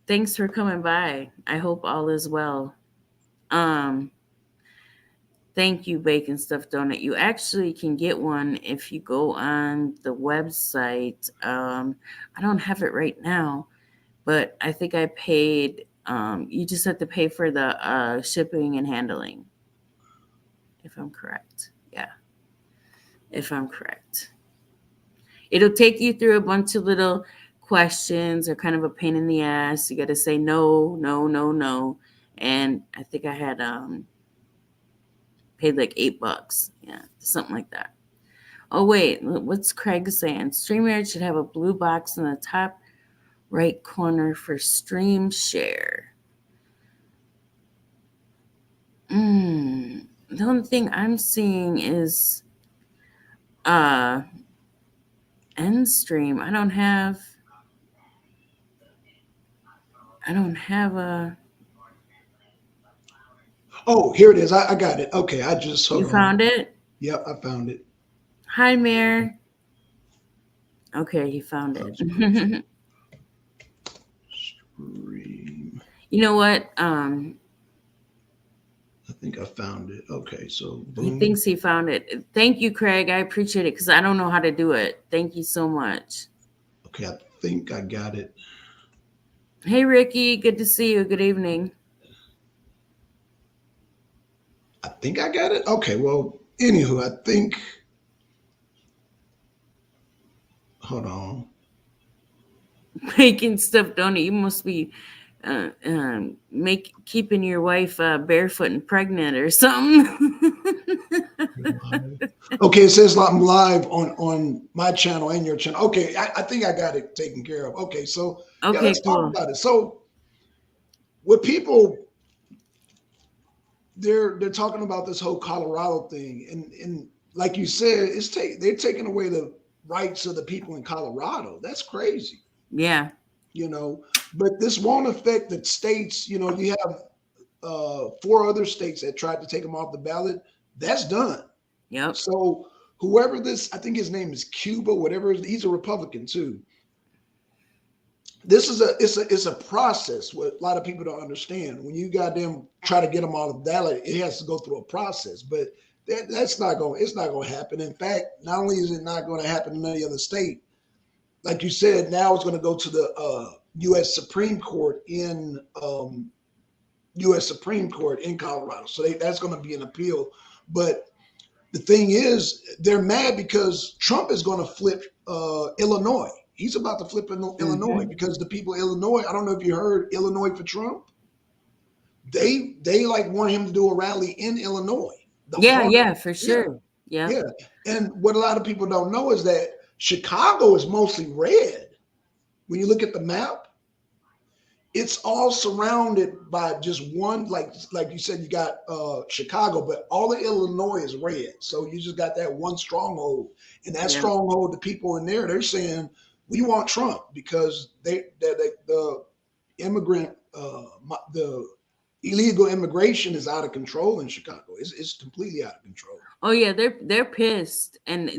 thanks for coming by. I hope all is well. Um, thank you, Bacon Stuffed Donut. You actually can get one if you go on the website. I don't have it right now, but I think I paid. You just have to pay for the shipping and handling, if I'm correct. Yeah, if I'm correct. It'll take you through a bunch of little questions or kind of a pain in the ass. You got to say no, no, no, no. And I think I had paid like $8. Yeah, something like that. Oh wait, what's Craig saying? StreamYard should have a blue box in the top right corner for stream share. The only thing I'm seeing is end stream. I don't have a. Oh, here it is. I got it. Okay, I just You hold on. found it? Yep, I found it. Hi, Mayor. Okay, he found it. Stream. You know what? I think I found it. Okay, so He boom. thinks he found it. Thank you, Craig. I appreciate it because I don't know how to do it. Thank you so much. Okay, I think I got it. Hey, Ricky. Good to see you. Good evening. I think I got it. Okay, well, anywho, I think. Hold on. Making stuff, don't it? You must be keeping your wife barefoot and pregnant or something. Okay, it says I'm live on my channel and your channel. Okay, I think I got it taken care of. Okay, so yeah, Okay, let's talk cool. about it. So, what people they're talking about this whole Colorado thing, and like you said, they're taking away the rights of the people in Colorado. That's crazy, Yeah. you know. But this won't affect the states. You know, you have 4 other states that tried to take them off the ballot. That's done. Yep. So whoever this, I think his name is Cuba, whatever. He's a Republican too. This is it's a process. What a lot of people don't understand. When you got them try to get them on the ballot, it has to go through a process. But that's not going. It's not going to happen. In fact, not only is it not going to happen in any other state, like you said, now it's going to go to the U.S. Supreme Court in U.S. Supreme Court in Colorado. So that's going to be an appeal. But the thing is, they're mad because Trump is going to flip Illinois. He's about to flip Illinois because the people of Illinois, I don't know if you heard Illinois for Trump. They like want him to do a rally in Illinois. Yeah, for sure. Yeah. Yeah. And what a lot of people don't know is that Chicago is mostly red. When you look at the map, it's all surrounded by just one, like you said, you got Chicago, but all of Illinois is red. So you just got that one stronghold, and that stronghold, the people in there, they're saying we want Trump because the immigrant, the illegal immigration is out of control in Chicago. It's completely out of control. Oh yeah, they're pissed, and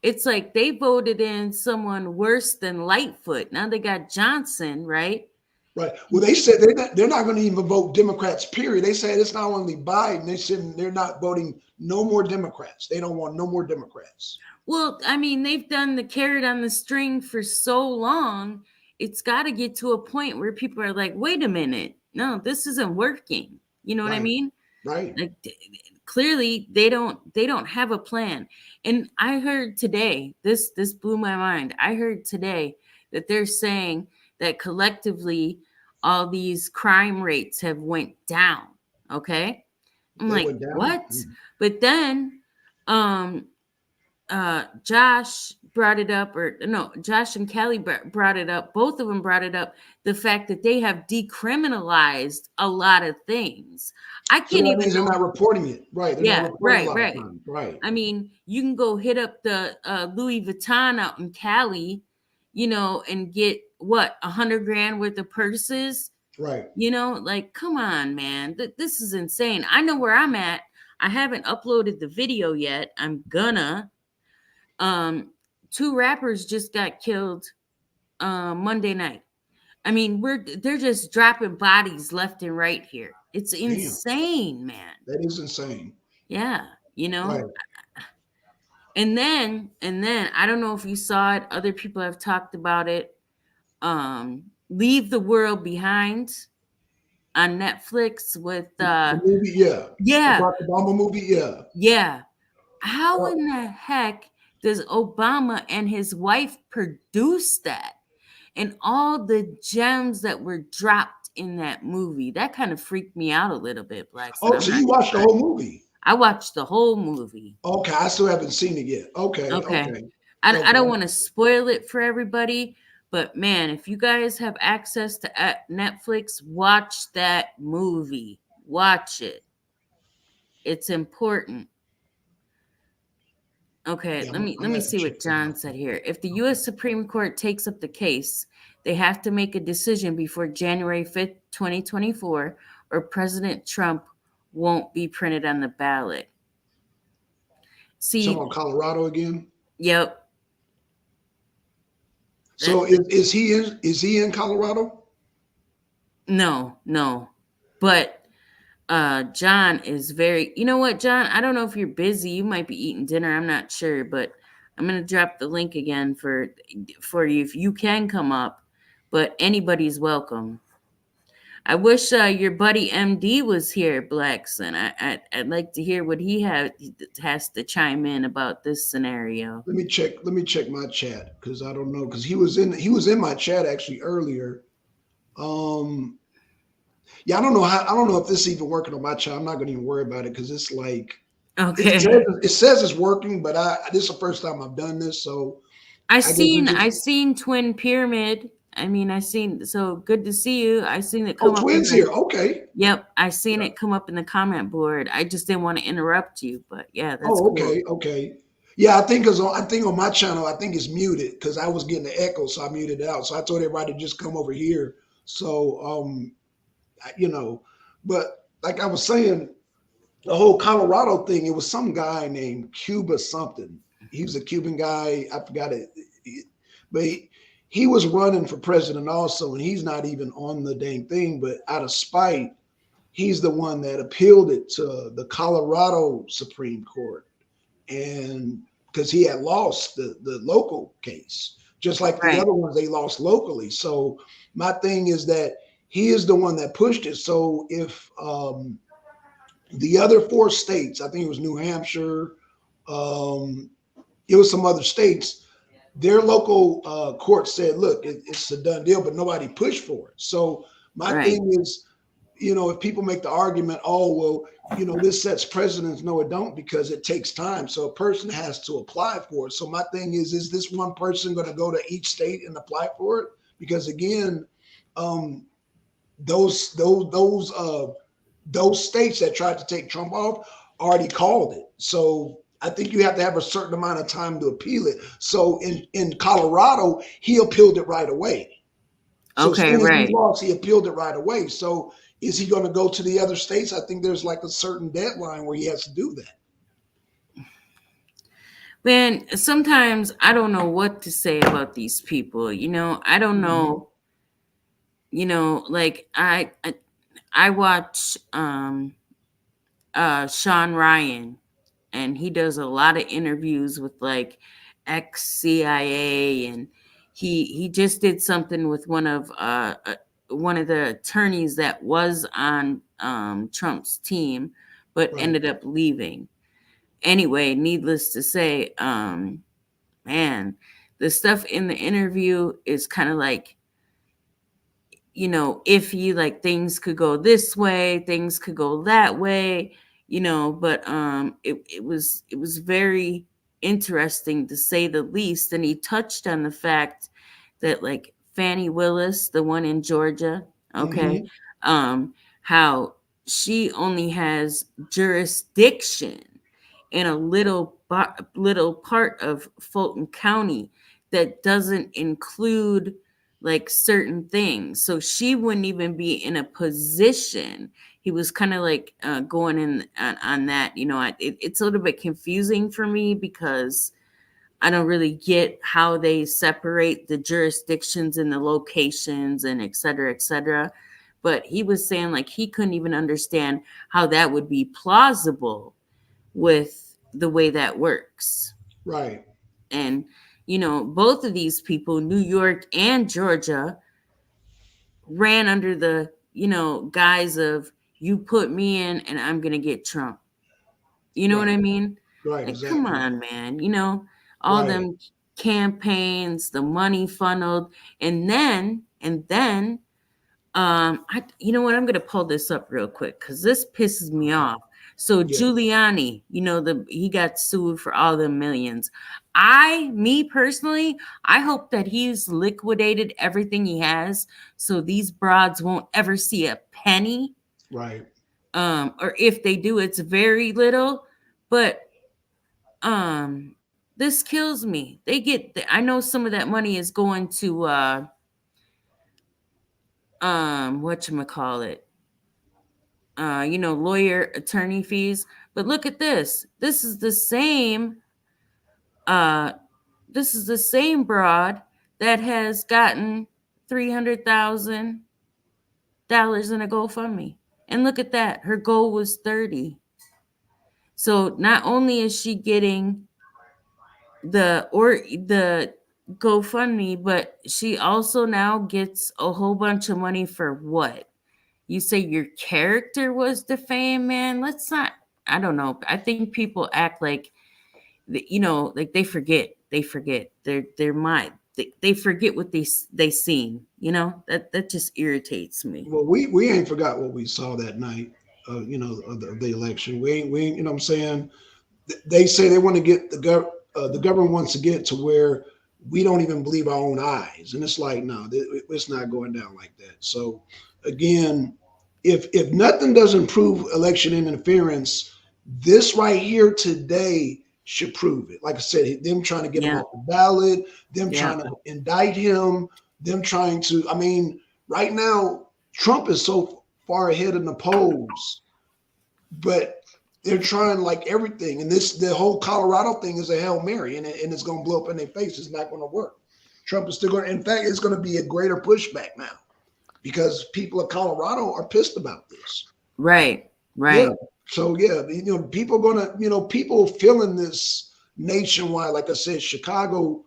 it's like they voted in someone worse than Lightfoot. Now they got Johnson, right? Right. Well, they said they're not going to even vote Democrats. Period. They said it's not only Biden. They said they're not voting no more Democrats. They don't want no more Democrats. Well, I mean, they've done the carrot on the string for so long. It's got to get to a point where people are like, "Wait a minute, no, this isn't working." You know what I mean? Right. Like clearly they don't have a plan. And I heard today, this blew my mind. I heard today that they're saying that collectively all these crime rates have went down. Okay. I'm They like, went down. what? But then Josh brought it up, or no, Josh and Kelly brought it up. Both of them brought it up. The fact that they have decriminalized a lot of things. I So can't that even means they're go. not reporting it. Right. They're not Yeah, reporting a right, lot of right. crime. Right. I mean, you can go hit up the Louis Vuitton out in Cali, and get what, 100 grand worth of purses. Right. Like, come on, man. This is insane. I know where I'm at. I haven't uploaded the video yet. I'm gonna. Two rappers just got killed Monday night. I mean, they're just dropping bodies left and right here. It's Damn. insane, man. That is insane. Yeah, Right. And then I don't know if you saw it, other people have talked about it. Leave the World Behind on Netflix with The movie, yeah. The yeah, Barack Obama movie, yeah. yeah. How Uh, in the heck does Obama and his wife produce that? And all the gems that were dropped in that movie, that kind of freaked me out a little bit, Blackson. oh, I'm so not you watched the gonna lie. whole movie? I watched the whole movie. Okay, I still haven't seen it yet. Okay, Okay. okay, I don't okay. want to spoil it for everybody, but man, if you guys have access to Netflix, watch that movie. Watch it. It's important. Okay, Yeah, let me I'm gonna have to see check what that John out. said here. If the US Supreme Court takes up the case, they have to make a decision before January 5th, 2024, or President Trump won't be printed on the ballot. You talking See, about Colorado again? yep. So That, is he in Colorado? no. But John is very, you know what, John? I don't know if you're busy. You might be eating dinner. I'm not sure, but I'm gonna drop the link again for you if you can come up. But anybody's welcome. I wish your buddy MD was here, Blackson. I'd like to hear what he has to chime in about this scenario. Let me check. Let me check my chat because I don't know because he was in my chat actually earlier. Um, yeah, I don't know if this is even working on my chat. I'm not gonna even worry about it because it's like Okay. it says it's working, but this is the first time I've done this, so I guess it's I just seen Twin Pyramid. I mean, so good to see you. I seen it oh come up in twins the here. Okay. Yep, I seen Yeah. it come up in the comment board. I just didn't want to interrupt you, but yeah, that's Oh, cool. okay, okay. Yeah, I think on my channel, I think it's muted because I was getting the echo, so I muted it out. So I told everybody to just come over here. So you know, but like I was saying, the whole Colorado thing, it was some guy named Cuba something. He was a Cuban guy. I forgot it. But he was running for president also, and he's not even on the dang thing. But out of spite, he's the one that appealed it to the Colorado Supreme Court. And because he had lost the local case, just like the Right, other ones, they lost locally. So my thing is that he is the one that pushed it. So if the other four states, I think it was New Hampshire, um, it was some other states, their local court said, look, it's a done deal, but nobody pushed for it. So my right. thing is, if people make the argument, oh, well, this sets precedents. No, it don't, because it takes time. So a person has to apply for it. So my thing is this one person going to go to each state and apply for it? Because again, those states that tried to take Trump off already called it. So I think you have to have a certain amount of time to appeal it. So in Colorado, he appealed it right away. So as Okay, soon as he right. lost, he appealed it right away. So is he going to go to the other states? I think there's like a certain deadline where he has to do that. Man, sometimes I don't know what to say about these people. I don't know. Like I watch Sean Ryan, and he does a lot of interviews with like ex CIA, and he just did something with one of the attorneys that was on Trump's team, but Right. ended up leaving. Anyway, needless to say, man, the stuff in the interview is kind of like, if you like things could go this way, things could go that way, but it was very interesting to say the least. And he touched on the fact that like Fannie Willis, the one in Georgia, okay, how she only has jurisdiction in a little part of Fulton County that doesn't include like certain things. So she wouldn't even be in a position. He was kind of like going in on that. It's a little bit confusing for me because I don't really get how they separate the jurisdictions and the locations and et cetera, et cetera. But he was saying like he couldn't even understand how that would be plausible with the way that works. Right. And, both of these people, New York and Georgia, ran under the, guise of you put me in and I'm going to get Trump. You know what I mean? Right. Like, Exactly. come on, man. All them campaigns, the money funneled. And then, you know what? I'm going to pull this up real quick because this pisses me off. So Giuliani, he got sued for all the millions. Me personally, I hope that he's liquidated everything he has, so these broads won't ever see a penny. Right. Or if they do, it's very little. But this kills me. I know some of that money is going to whatchamacallit, lawyer attorney fees. But look at this. This is the same broad that has gotten $300,000 in a GoFundMe. And look at that. Her goal was 30. So not only is she getting the GoFundMe, but she also now gets a whole bunch of money for what? You say your character was defamed, man. Let's not. I don't know. I think people act like, like they forget. They forget. Their mind. They forget what they seen. That just irritates me. Well, we ain't forgot what we saw that night. Of the election. We ain't. You know what I'm saying? They say they want to get the government wants to get to where we don't even believe our own eyes, and it's like, no, it's not going down like that. So again, if nothing doesn't prove election interference, this right here today should prove it. Like I said, them trying to get him off the ballot, them trying to indict him, them trying to. I mean, right now Trump is so far ahead in the polls, but they're trying like everything, and the whole Colorado thing is a Hail Mary, and it's going to blow up in their face. It's not going to work. Trump is still going to. In fact, it's going to be a greater pushback now because people of Colorado are pissed about this. Right. Yeah. So people going to, people feeling this nationwide. Like I said, Chicago,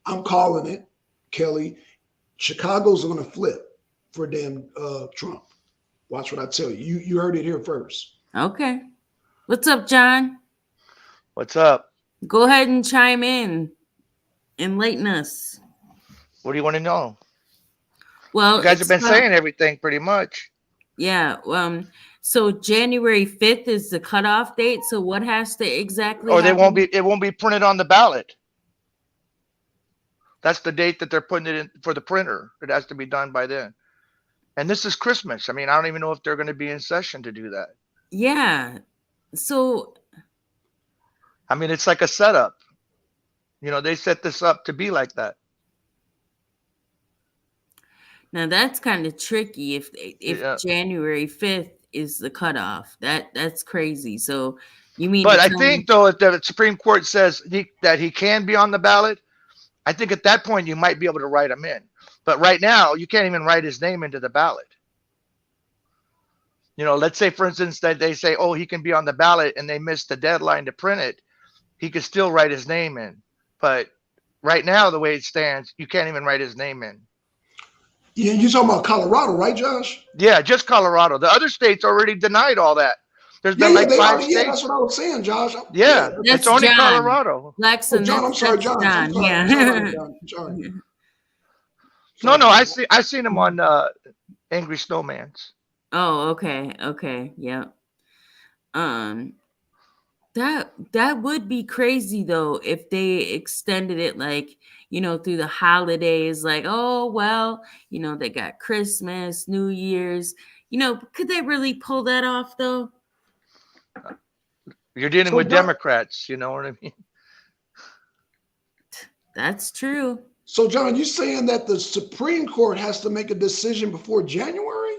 I'm calling it, Kelly. Chicago's going to flip for damn Trump. Watch what I tell you. You heard it here first. Okay. What's up, John? What's up? Go ahead and chime in. Enlighten us. What do you want to know? Well, you guys have been saying everything pretty much. Yeah. So January 5th is the cutoff date. So what has to exactly Or happen? it won't be printed on the ballot. That's the date that they're putting it in for the printer. It has to be done by then. And this is Christmas. I mean, I don't even know if they're going to be in session to do that. Yeah. So, I mean, it's like a setup. They set this up to be like that. Now that's kind of tricky. If January 5th is the cutoff, that's crazy. So you mean? But I think though, if the Supreme Court says that he can be on the ballot, I think at that point you might be able to write him in. But right now you can't even write his name into the ballot. Let's say, for instance, that they say, oh, he can be on the ballot and they missed the deadline to print it. He could still write his name in. But right now, the way it stands, you can't even write his name in. You're talking about Colorado, right, Josh? Yeah, just Colorado. The other states already denied all that. There's been like 5 states. Yeah, that's what I was saying, Josh. Yeah, it's only John. Colorado. Blackson, John, I'm sorry, John. Yeah. John. No, I seen him on Angry Snowman's. Oh, okay, yeah. Um, that would be crazy though if they extended it like, through the holidays, like, oh well, they got Christmas, New Year's. Could they really pull that off though? You're dealing So with John, Democrats, you know what I mean? That's true. so John, you saying that the Supreme Court has to make a decision before January?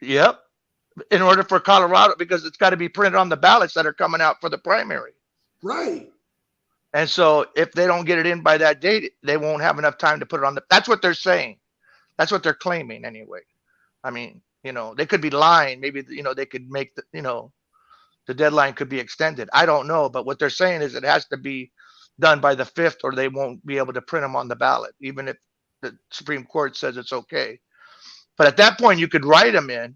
Yep. In order for Colorado, because it's got to be printed on the ballots that are coming out for the primary. Right. And so if they don't get it in by that date, they won't have enough time to put it on the. That's what they're saying. That's what they're claiming anyway. I mean, they could be lying. Maybe, they could make the deadline could be extended. I don't know. But what they're saying is it has to be done by the 5th or they won't be able to print them on the ballot, even if the Supreme Court says it's okay. But at that point, you could write him in.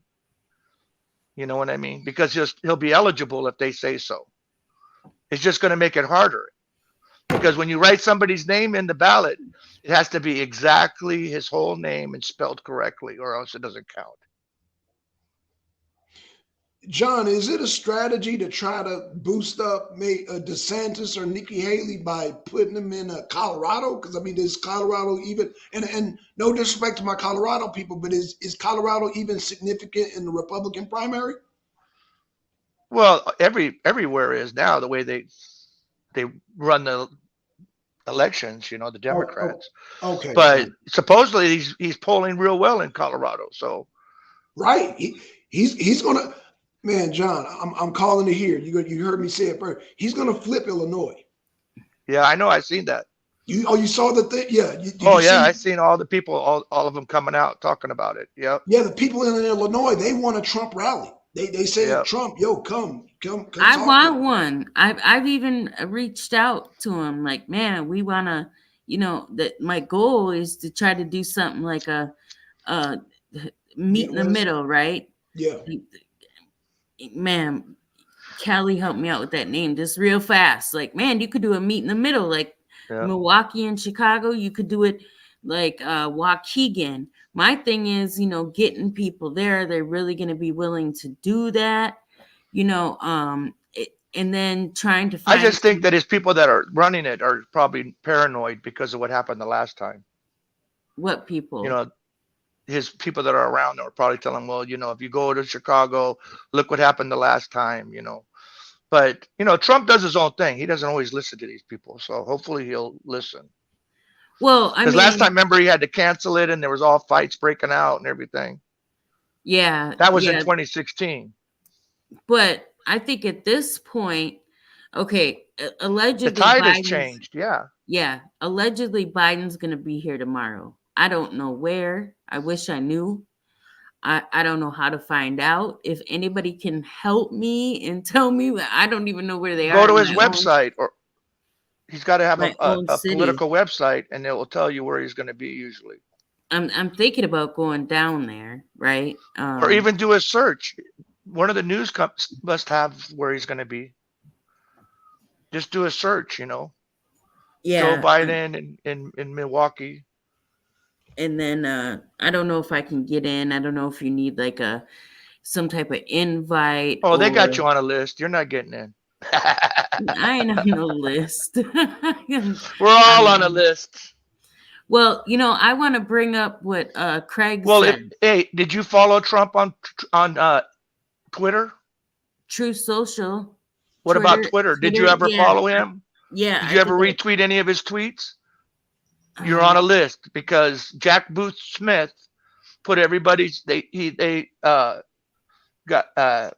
You know what I mean? Because he'll be eligible if they say so. It's just going to make it harder. Because when you write somebody's name in the ballot, it has to be exactly his whole name and spelled correctly, or else it doesn't count. John, is it a strategy to try to boost up DeSantis or Nikki Haley by putting them in Colorado? Because I mean, is Colorado even, and no disrespect to my Colorado people, but is Colorado even significant in the Republican primary? Well, everywhere is now the way they run the elections, the Democrats. Okay. But supposedly he's polling real well in Colorado. So right, he's gonna. Man, John, I'm calling it here. You heard me say it first. He's gonna flip Illinois. yeah, I know. I've seen that. You saw the thing? Yeah. I've seen all the people, all of them coming out talking about it. Yep. Yeah, the people in Illinois, they want a Trump rally. They say, Yep. Trump, yo, come. I want one. I've even reached out to him. Like, man, we want to, that my goal is to try to do something like a meet in the middle, right? Yeah. Man, Callie helped me out with that name just real fast. Like, man, you could do a meet in the middle, like Milwaukee and Chicago. You could do it like Waukegan. My thing is, getting people there. They're really going to be willing to do that, and then trying to find. I just think that his people that are running it are probably paranoid because of what happened the last time. What people? His people that are around are probably telling him, well, if you go to Chicago, look what happened the last time, But, Trump does his own thing. He doesn't always listen to these people. So hopefully he'll listen. Well, because last time, remember, he had to cancel it and there was all fights breaking out and everything. Yeah. That was in 2016. But I think at this point, okay, allegedly the tide has changed. Yeah. Yeah. Allegedly Biden's going to be here tomorrow. I don't know where. I wish I knew. I don't know how to find out. If anybody can help me and tell me, I don't even know where they are. Go to his website, or he's got to have a political website, and it will tell you where he's going to be usually. I'm thinking about going down there, right? Or even do a search. One of the news companies must have where he's going to be. Just do a search, Yeah. Joe Biden in Milwaukee. And then I don't know if I can get in. I don't know if you need like some type of invite. Oh, they got you on a list. You're not getting in. I ain't on no list. We're all on a list. Well, I want to bring up what Craig said. Hey, did you follow Trump on Twitter? True Social. What about Twitter? Did you ever follow him? Yeah. Did you ever retweet any of his tweets? You're on a list because Jack Booth Smith put everybody's. They got a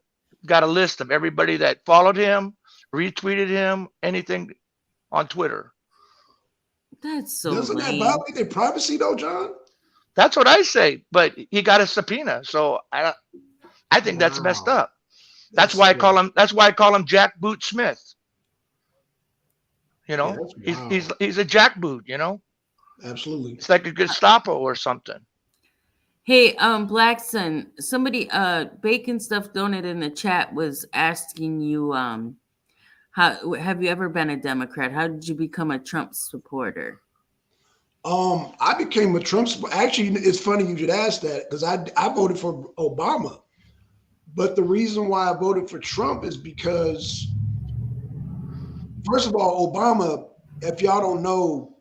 list of everybody that followed him, retweeted him, anything on Twitter. That's so. Doesn't that violate their privacy though, John? That's what I say. But he got a subpoena, so I think that's messed up. That's why I call him. That's why I call him Jack Boot Smith. He's a jackboot. Absolutely. It's like a Gestapo or something. Hey, Blackson, somebody, Bacon Stuff Donut in the chat was asking you, how have you ever been a Democrat? How did you become a Trump supporter? I became a Trump. Actually, it's funny you should ask that because I voted for Obama, but the reason why I voted for Trump is because first of all, Obama. If y'all don't know,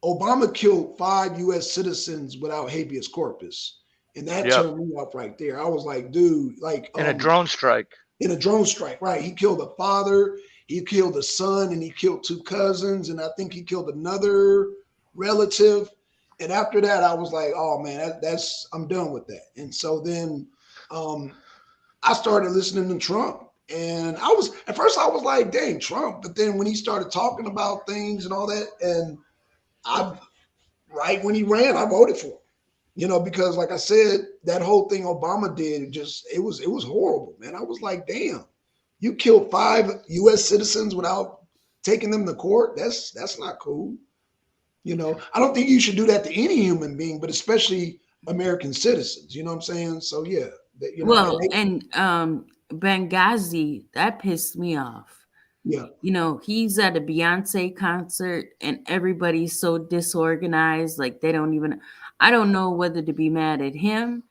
Obama killed 5 U.S. citizens without habeas corpus, and that Yep. turned me off right there. I was like, dude, like In a drone strike. in a drone strike, right? He killed a father, he killed a son, and he killed 2 cousins, and I think he killed another relative. And after that, I was like, oh man, that's I'm done with that. And so then I started listening to Trump. And I was at first I was like, dang, Trump. But then when he started talking about things and all that, and I right when he ran, I voted for him. Because like I said, that whole thing Obama did, it was horrible, man. I was like, damn, you killed 5 U.S. citizens without taking them to court. That's not cool. I don't think you should do that to any human being, but especially American citizens. You know what I'm saying? So yeah, Well, and Benghazi, that pissed me off. yeah, He's at a Beyonce concert and everybody's so disorganized, like they don't even, I don't know whether to be mad at him,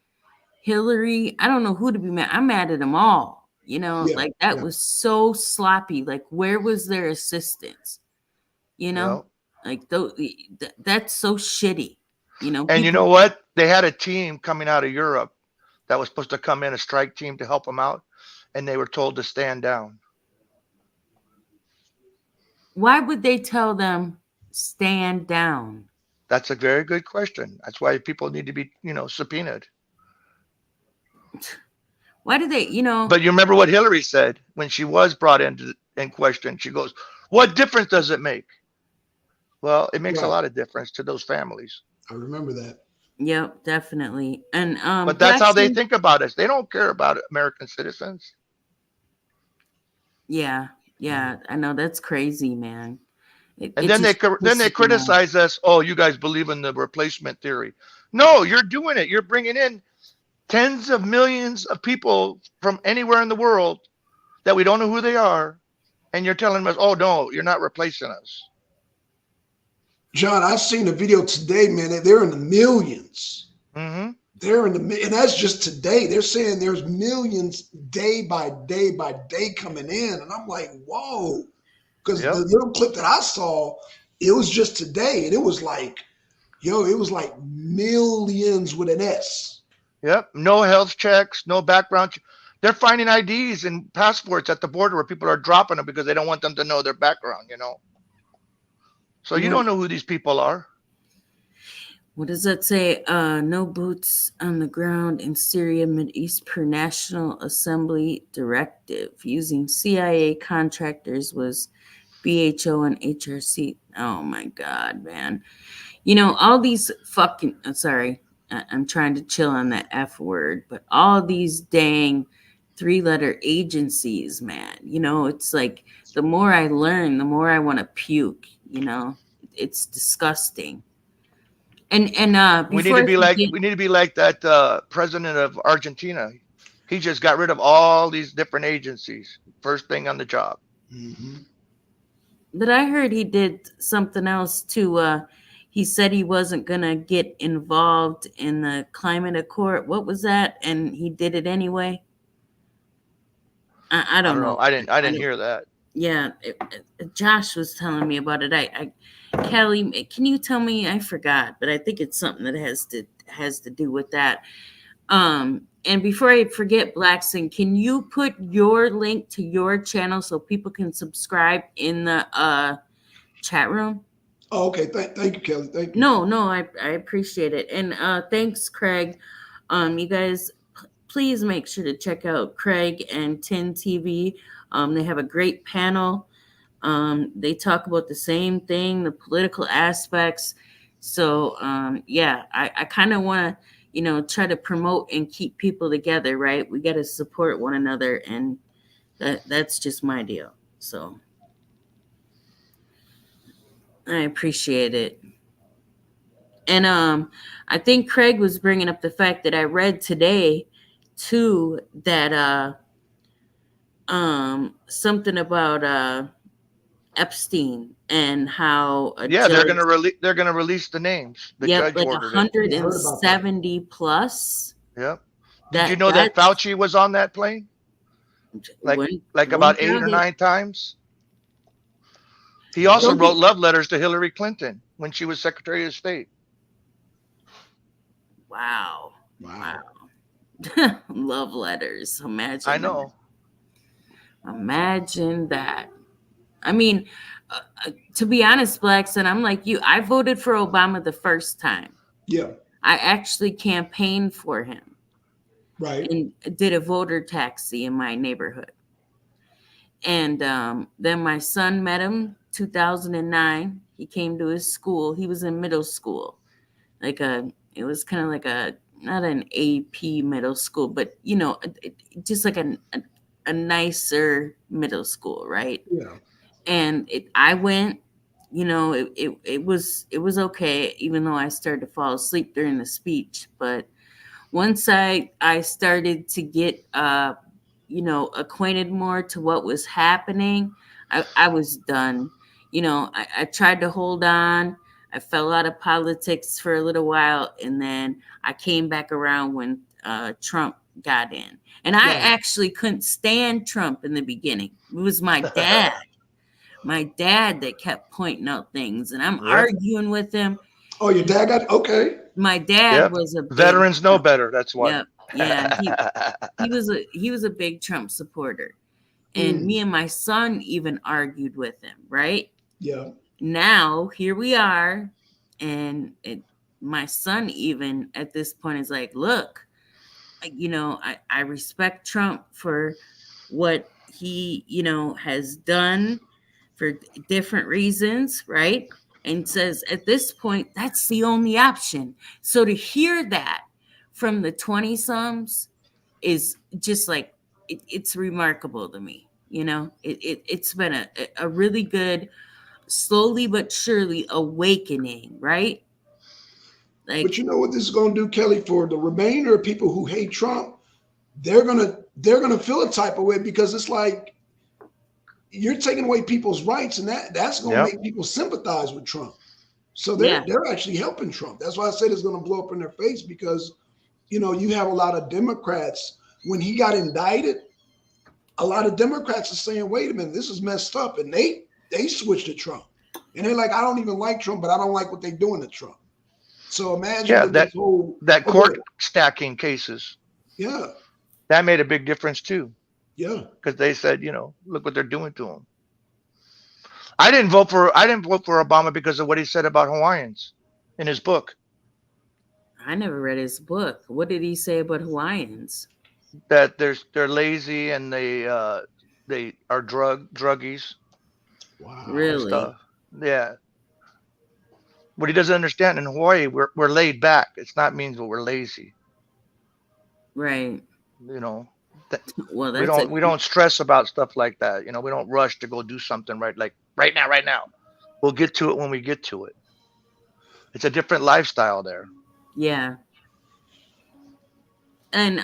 Hillary, I don't know who to be mad. I'm mad at them all. yeah, Like that yeah. was so sloppy. Like where was their assistance? Yep. Like that's so shitty. And you People, know what? They had a team coming out of Europe that was supposed to come in, a strike team to help them out, and they were told to stand down. why would they tell them stand down? That's a very good question. That's why people need to be, subpoenaed. Why do they, But you remember what Hillary said when she was brought in question? She goes, "What difference does it make?" Well, it makes a Right. lot of difference to those families. I remember that. Yep, definitely. And But that's how they Blackson, think about us. They don't care about American citizens. yeah, I know that's crazy, man. And It then just then they pisses me off. criticize us. Oh, you guys believe in the replacement theory? No, you're doing it. You're bringing in tens of millions of people from anywhere in the world that we don't know who they are, and you're telling us, "Oh no, you're not replacing us." John, I've seen a video today, man. They're in the millions. Mm-hmm. And that's just today. They're saying there's millions day by day coming in. And I'm like, whoa. Because Yep. the little clip that I saw, it was just today. And it was like, it was like millions with an S. Yep. No health checks, no background. They're finding IDs and passports at the border where people are dropping them because they don't want them to know their background, So you Yeah. don't know who these people are. What does that say? No boots on the ground in Syria, Mideast per National Assembly directive. Using CIA contractors was BHO and HRC. Oh my God, man. All these fucking, sorry, I'm trying to chill on that F word, but all these dang 3-letter agencies, man, it's like the more I learn, the more I want to puke, it's disgusting. And We need before to I be like forget, that president of Argentina. He just got rid of all these different agencies. First thing on the job. Mm-hmm. but I heard he did something else too. He said he wasn't gonna get involved in the climate accord. What was that? And he did it anyway. I I don't don't know. know. I didn't don't- hear that. Yeah, Josh was telling me about it. Kelly, can you tell me? I forgot, but I think it's something that has to do with that. And before I forget, Blackson, can you put your link to your channel so people can subscribe in the chat room? Oh, okay. Thank you, Kelly. Thank you. No, I appreciate it. And thanks, Craig. You guys, please make sure to check out Craig and Tin TV. They have a great panel. They talk about the same thing, the political aspects. So yeah, I kind of want to, try to promote and keep people together, right? We got to support one another, and that's just my deal. So I appreciate it. And I think Craig was bringing up the fact that I read today too that something about Epstein and how a Yeah, judge, they're gonna release the names. The yep, judge like ordered it. Yeah, I heard about that. 170 plus. Yep. Did you That know that that's Fauci was on that plane? Like when about 8 or 9 times? He also don't wrote get love letters to Hillary Clinton when she was Secretary of State. wow. Wow. Love letters. I Imagine that. know. Imagine that. I mean, to be honest, Blackson, I'm like you. I voted for Obama the first time. Yeah. I actually campaigned for him Right. and did a voter taxi in my neighborhood. And then my son met him 2009. He came to his school. He was in middle school. It was kind of like not an AP middle school, but just like a nicer middle school, right? Yeah. And I went, it was okay, even though I started to fall asleep during the speech. But once I started to get acquainted more to what was happening, I was done. I tried to hold on. I fell out of politics for a little while, and then I came back around when Trump got in. And I Right. actually couldn't stand Trump in the beginning. It was my dad that kept pointing out things, and I'm Yep. arguing with him. Oh, your dad got okay. My dad Yep. was a big Veterans know Trump. better. That's why. Yep. Yeah, he was a big Trump supporter. And me Mm. and my son even argued with him, right? Yeah. Now here we are, and my son even at this point is like, look, I respect Trump for what he has done for different reasons, right? And says at this point that's the only option. So to hear that from the 20 sums is just like it's remarkable to me. It's been a really good, slowly but surely awakening, right? But Like, you know what this is going to do, Kelly, for the remainder of people who hate Trump, they're gonna feel a type of way because it's like you're taking away people's rights, and that's going to Yep. make people sympathize with Trump. So yeah, they're actually helping Trump. That's why I said it's going to blow up in their face because you have a lot of Democrats when he got indicted. A lot of Democrats are saying, "Wait a minute, this is messed up," and they switched to Trump, and they're like, "I don't even like Trump, but I don't like what they're doing to Trump." So imagine Yeah. with this whole That oh, go court ahead. stacking cases, Yeah, that made a big difference too, yeah. because they said, look what they're doing to him. I didn't vote for Obama because of what he said about Hawaiians in his book. I never read his book. What did he say about Hawaiians? That they're lazy and they are druggies Wow. and Really? stuff. Yeah. What he doesn't understand, in Hawaii, we're laid back. It's not means that we're lazy. Right. You know, Th- Well, we that's a don't we don't stress about stuff like that. We don't rush to go do something like right now, right now. We'll get to it when we get to it. It's a different lifestyle there. yeah. And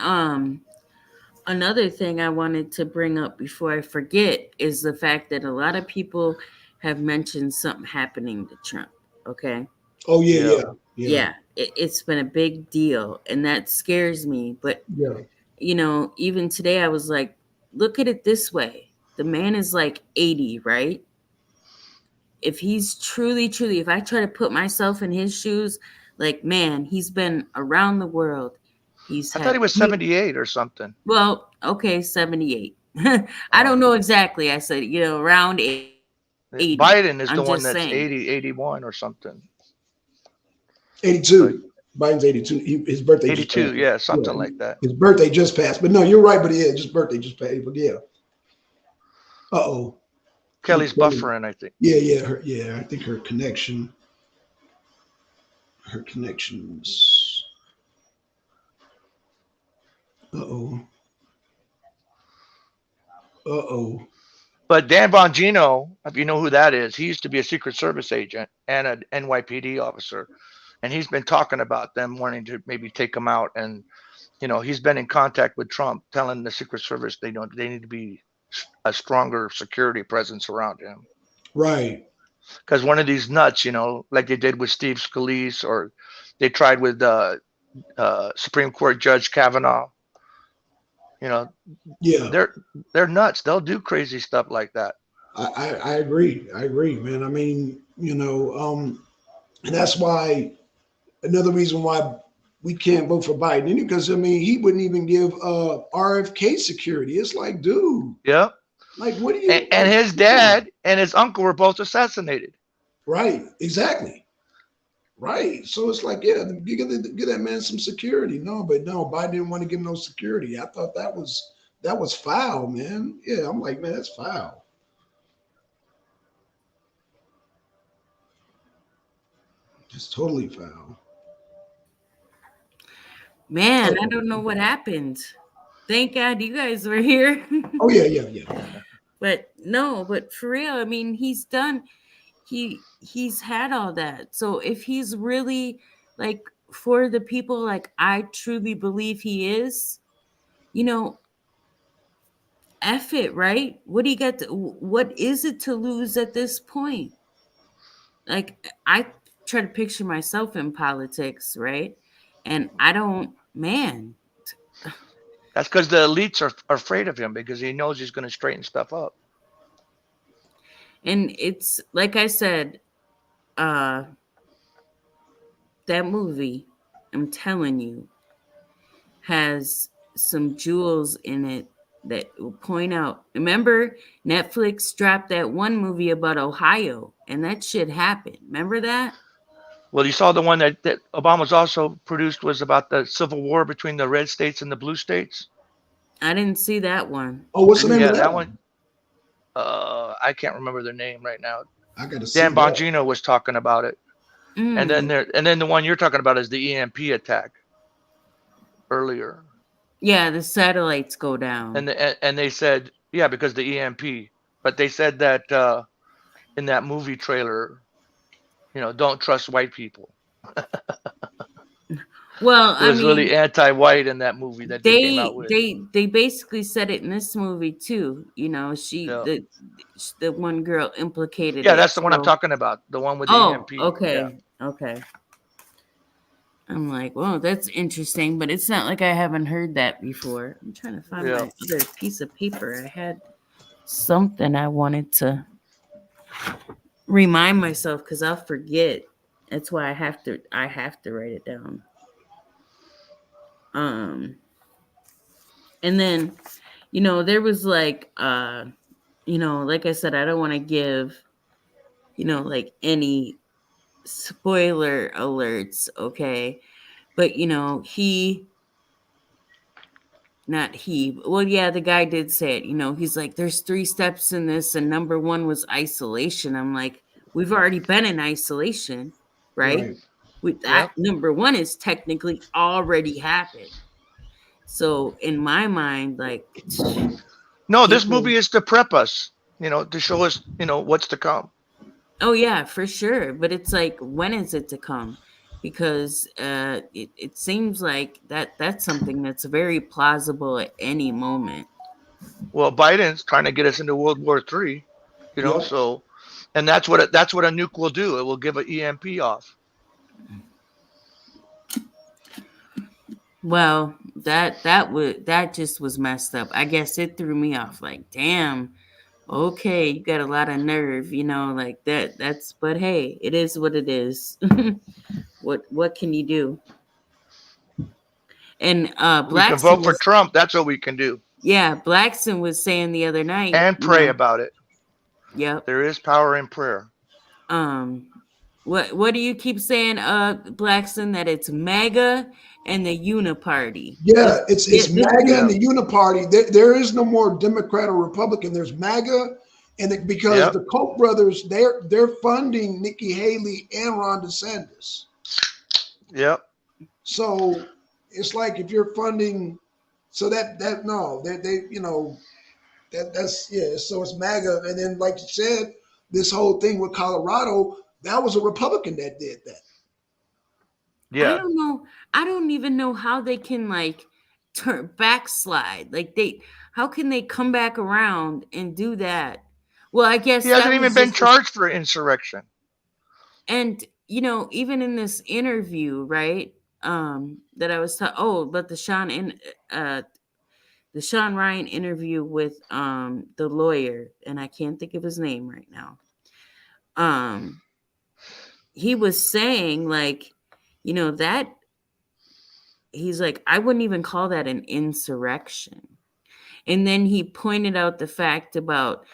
another thing I wanted to bring up before I forget is the fact that a lot of people have mentioned something happening to Trump. Okay. Oh yeah, Yeah. yeah, yeah, Yeah, it's been a big deal, and that scares me. But yeah. even today, I was like, look at it this way: the man is like 80, right? If he's truly, if I try to put myself in his shoes, like, man, he's been around the world. He's I thought he had was 78 or something. well, okay, 78. I don't Oh, know exactly. I said, around 80. Biden is I'm the one just that's saying. 80, 81 or something. So 82. Biden's 82. His birthday just 82, passed. yeah, Yeah, something like that. his birthday just passed. But no, you're right. But yeah, his birthday just passed. But yeah. Uh oh. Kelly's buffering, I think. Yeah, yeah, I think her connections. Uh oh. Uh oh. But Dan Bongino, if you know who that is, he used to be a Secret Service agent and an NYPD officer, and he's been talking about them wanting to maybe take him out. And he's been in contact with Trump, telling the Secret Service they need to be a stronger security presence around him. Right. Because one of these nuts, like they did with Steve Scalise, or they tried with Supreme Court Judge Kavanaugh, you know, Yeah. they're they're nuts. They'll do crazy stuff like that. I agree. I agree, man. I mean, and that's why another reason why we can't vote for Biden, because I mean he wouldn't even give RFK security. It's like, dude, Yeah. like what do And, you and like? his Come on. dad and his uncle were both assassinated. Right, exactly. Right. So it's like, yeah, give that man some security. No, but no, Biden didn't want to give him no security. I thought that was foul, man. Yeah, I'm like, man, that's foul. It's totally foul. Man, I Oh, don't know what happened. Thank God you guys were here. oh yeah, yeah, yeah. But no, but for real, I mean, he's done. He's had all that. So if he's really like for the people, like I truly believe he is, you know, F it, right? What do you got? What is it to lose at this point? Like I try to picture myself in politics, right? And I don't, man. That's because the elites are afraid of him because he knows he's going to straighten stuff up. And it's like I said, uh that movie, I'm telling you, has some jewels in it that will point out. Remember, Netflix dropped that one movie about Ohio, and that shit happened. Remember that? Well, you saw the one that Obama's also produced was about the civil war between the red states and the blue states. I didn't see that one. Oh, what's I the name didn't. of Yeah, that that one. one? I can't remember their name right now. I got to see Dan that. Bongino was talking about it, Mm, and then the one you're talking about is the EMP attack earlier, yeah, the satellites go down. and they said yeah because the EMP, but they said that in that movie trailer, don't trust white people. Well, It I was mean, really anti-white in that movie that they came out they with. they they basically said it in this movie too. Yeah, The one girl implicated yeah, it. that's the one I'm So, talking about, the one with the oh, EMP. Yeah, okay, okay. I'm like, well, that's interesting, but it's not like I haven't heard that before. I'm trying to find yeah. my other piece of paper. I had something I wanted to remind myself because I'll forget. That's why I have to write it down. Um, and then, there was like like I said, I don't want to give, like any spoiler alerts, okay? But not he. Well, yeah, the guy did say it. He's like, there's 3 steps in this, and number one was isolation. I'm like, we've already been in isolation, right? Right. With that, Yep. number one is technically already happened. So in my mind, like No, this people, movie is to prep us, to show us, what's to come. oh yeah, for sure. But it's like, when is it to come? Because it seems like that's something that's very plausible at any moment. Well, Biden's trying to get us into World War III, Yep. so, and that's what a nuke will do. It will give an EMP off. Well, that just was messed up. I guess it threw me off. Like, damn, okay, you got a lot of nerve, like that. But hey, it is what it is. What can you do? And We can Blackson vote for was, Trump. That's what we can do, yeah, Blackson was saying the other night, and pray about it. yep. There is power in prayer. Um, what do you keep saying, Blackson? That it's MAGA and the Uniparty. Yeah, it's Yeah, MAGA and Yeah. the Uniparty. There is no more Democrat or Republican. There's MAGA, and because Yep. the Koch brothers, they're funding Nikki Haley and Ron DeSantis. Yep. So it's like if you're funding, so that no, they that's yeah. So it's MAGA, and then like you said, this whole thing with Colorado, that was a Republican that did that. I Yeah. don't know. I don't even know how they can like turn backslide. Like how can they come back around and do that Well, I guess He hasn't that even was been just charged for insurrection. and even in this interview, right? That I was but the Sean Ryan interview with the lawyer, and I can't think of his name right now. He was saying like, that he's like, I wouldn't even call that an insurrection. And then he pointed out the fact about,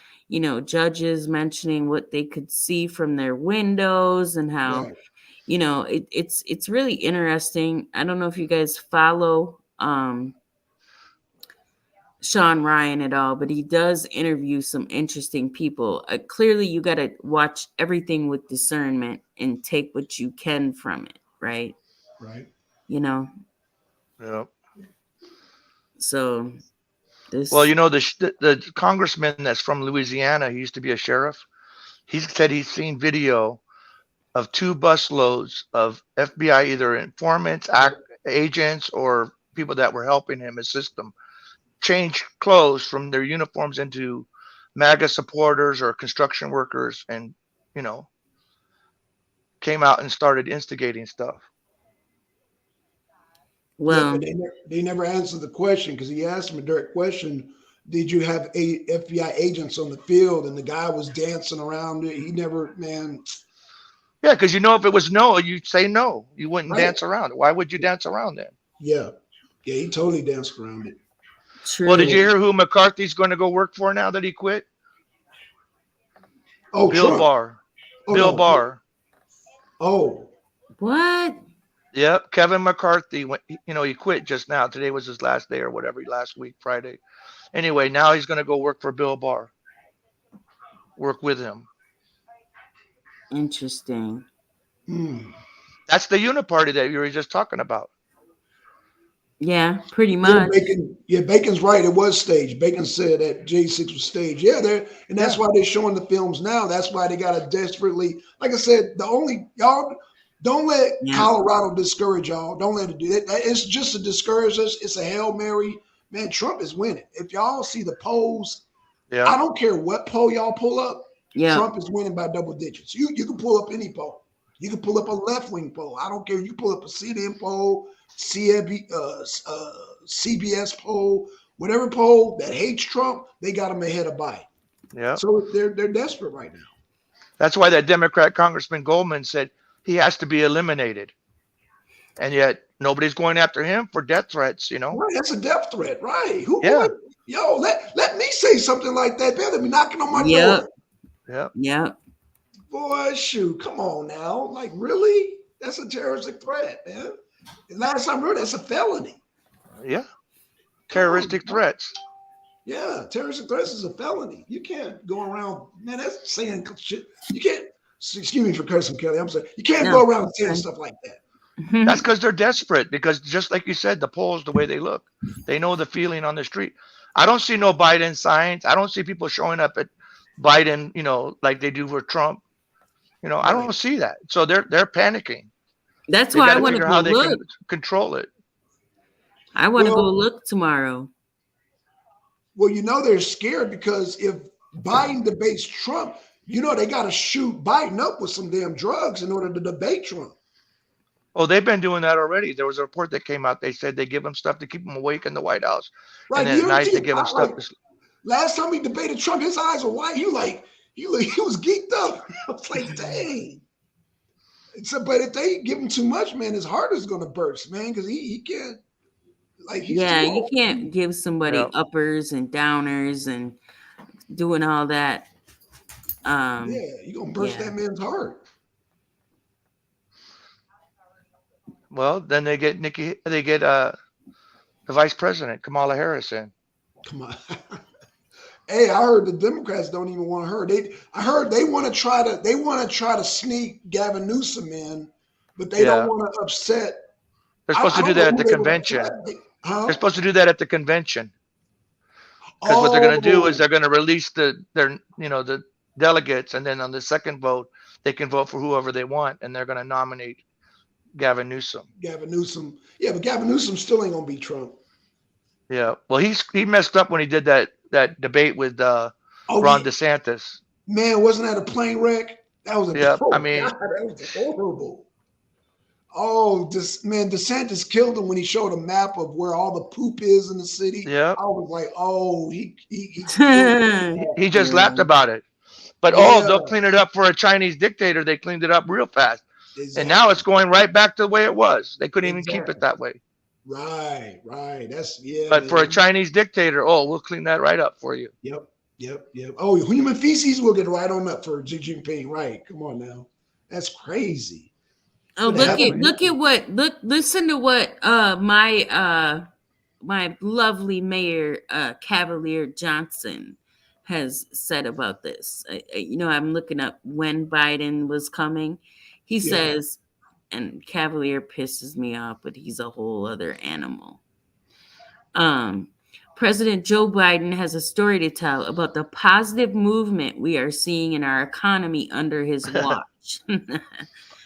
judges mentioning what they could see from their windows and how, Right. it's really interesting. I don't know if you guys follow Sean Ryan at all, but he does interview some interesting people. Clearly, you got to watch everything with discernment and take what you can from it, right? Right. You know, Yeah. so Well, this, the congressman that's from Louisiana, he used to be a sheriff. He said he's seen video of 2 busloads of FBI, either informants, agents, or people that were helping him assist them, change clothes from their uniforms into MAGA supporters or construction workers, and you know, came out and started instigating stuff. Yeah, but well, they never answered the question because he asked him a direct question. Did you have FBI agents on the field? And the guy was dancing around it. He never, man. Yeah, because if it was no, you'd say no. You wouldn't Right. dance around it. Why would you dance around it? Yeah. Yeah, he totally danced around it. Well, did true. you hear who McCarthy's going to go work for now that he quit? Oh, Bill Trump. Barr. Oh, Bill no. Barr. Oh, What? Yep, Kevin McCarthy. He quit just now. Today was his last day or whatever. Last week, Friday. Anyway, now he's going to go work for Bill Barr. Work with him. Interesting. That's the uniparty that you were just talking about. Yeah, pretty yeah, much. Bacon's right. It was staged. Bacon said that J6 was staged. Yeah, and that's why they're showing the films now. That's why they got to desperately, like I said, y'all don't let Colorado discourage y'all. Don't let it do that. It's just to discourage us. It's a Hail Mary. Man, Trump is winning. If y'all see the polls, Yeah. I don't care what poll y'all pull up. Yeah. Trump is winning by double digits. You can pull up any poll. You can pull up a left-wing poll. I don't care. You pull up a CNN poll, CBS poll, whatever poll that hates Trump, they got him ahead of Biden. Yeah. So they're desperate right now. That's why that Democrat Congressman Goldman said he has to be eliminated. And yet nobody's going after him for death threats, Right, that's a death threat, right? Yeah. Yo, let me say something like that. They'll be knocking on my door. Yeah. Yeah. Boy, shoot, come on now. Like, really? That's a terroristic threat, man. And last time I heard, that's a felony. Yeah. Terroristic threats. Yeah, terroristic threats is a felony. You can't go around, man, that's saying shit. You can't, excuse me for cursing, Kelly. I'm sorry. You can't go around saying stuff like that. That's because they're desperate, because just like you said, the polls, the way they look, they know the feeling on the street. I don't see no Biden signs. I don't see people showing up at Biden, like they do for Trump. I don't see that. So they're panicking. That's why I want to figure go how they look. can control it. I want to go look tomorrow. Well, they're scared because if Biden debates Trump, they got to shoot Biden up with some damn drugs in order to debate Trump. Oh, they've been doing that already. There was a report that came out. They said they give him stuff to keep him awake in the White House. Right. And then at night they give him stuff. Last time he debated Trump, his eyes were white. He was geeked up. I was like, dang. But if they give him too much, man, his heart is going to burst, man, because he can't. You can't give somebody uppers and downers and doing all that. You're going to burst that man's heart. Well, then they get the vice president, Kamala Harris, in. Come on. Hey, I heard the Democrats don't even want her. I heard they want to try to sneak Gavin Newsom in, but they don't want to upset. They're supposed to do that at the convention. They're supposed to do that at the convention. Because what they're going to do is they're going to release the delegates, and then on the second vote, they can vote for whoever they want, and they're going to nominate Gavin Newsom. Yeah, but Gavin Newsom still ain't going to beat Trump. Yeah, well, he messed up when he did that debate with Ron DeSantis. Man, wasn't that a plane wreck? That was a Yeah, oh I mean, God, that was horrible. Oh, this man, DeSantis killed him when he showed a map of where all the poop is in the city. yeah, I was like, oh, he killed he that, just laughed man. about it. But oh, Yeah, they'll clean it up for a Chinese dictator. They cleaned it up real fast, and now exactly. it's going right back to the way it was. They couldn't even keep it Exactly. that way. Right, right. That's yeah, But for a man. Chinese dictator, oh, we'll clean that right up for you. Yep, yep. Oh, human feces will get right on up for Xi Jinping. Right. Come on now. That's crazy. Oh, Could look happen. at what listen to what my lovely mayor Cavalier Johnson has said about this. I'm looking up when Biden was coming. He Yeah. says, and Cavalier pisses me off, but he's a whole other animal. President Joe Biden has a story to tell about the positive movement we are seeing in our economy under his watch.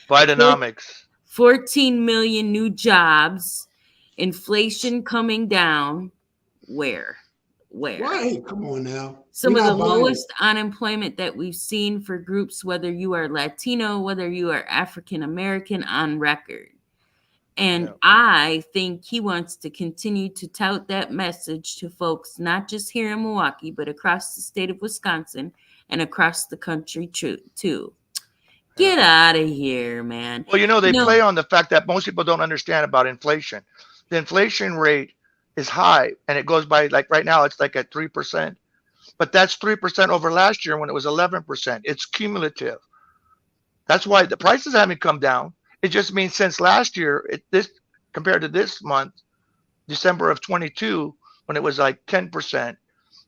Bidenomics. 14 million new jobs, inflation coming down. Where? Right. Come on now. Some We're of the not buying it. lowest unemployment that we've seen for groups, whether you are Latino, whether you are African American, on record. And Yeah. I think he wants to continue to tout that message to folks, not just here in Milwaukee, but across the state of Wisconsin and across the country too. Get out of here, man. Well, they play on the fact that most people don't understand about inflation. The inflation rate is high, and it goes by, like right now, it's like at 3%. But that's 3% over last year when it was 11%. It's cumulative. That's why the prices haven't come down. It just means since last year, this compared to this month, December of 22, when it was like 10%,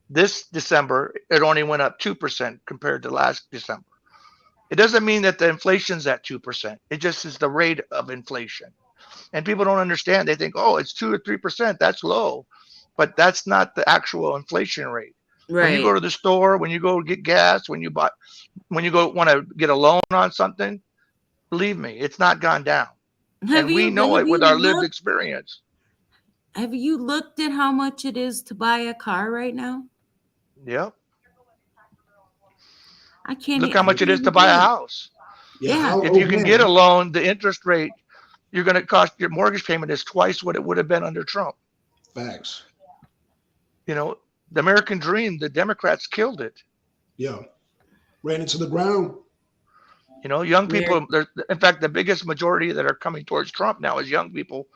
this December, it only went up 2% compared to last December. It doesn't mean that the inflation's at 2%. It just is the rate of inflation. And people don't understand. They think, oh, it's 2 or 3%. That's low. But that's not the actual inflation rate. Right. When you go to the store, when you go get gas, when you go want to get a loan on something, believe me, it's not gone down. We know it with our lived experience. Have you looked at how much it is to buy a car right now? Yep. I can't look how much it is to buy a house. Yeah. If you can get a loan, the interest rate you're going to cost, your mortgage payment is twice what it would have been under Trump. Facts. The American dream, the Democrats killed it. Yeah. Ran into the ground. Young people, in fact, the biggest majority that are coming towards Trump now is young people,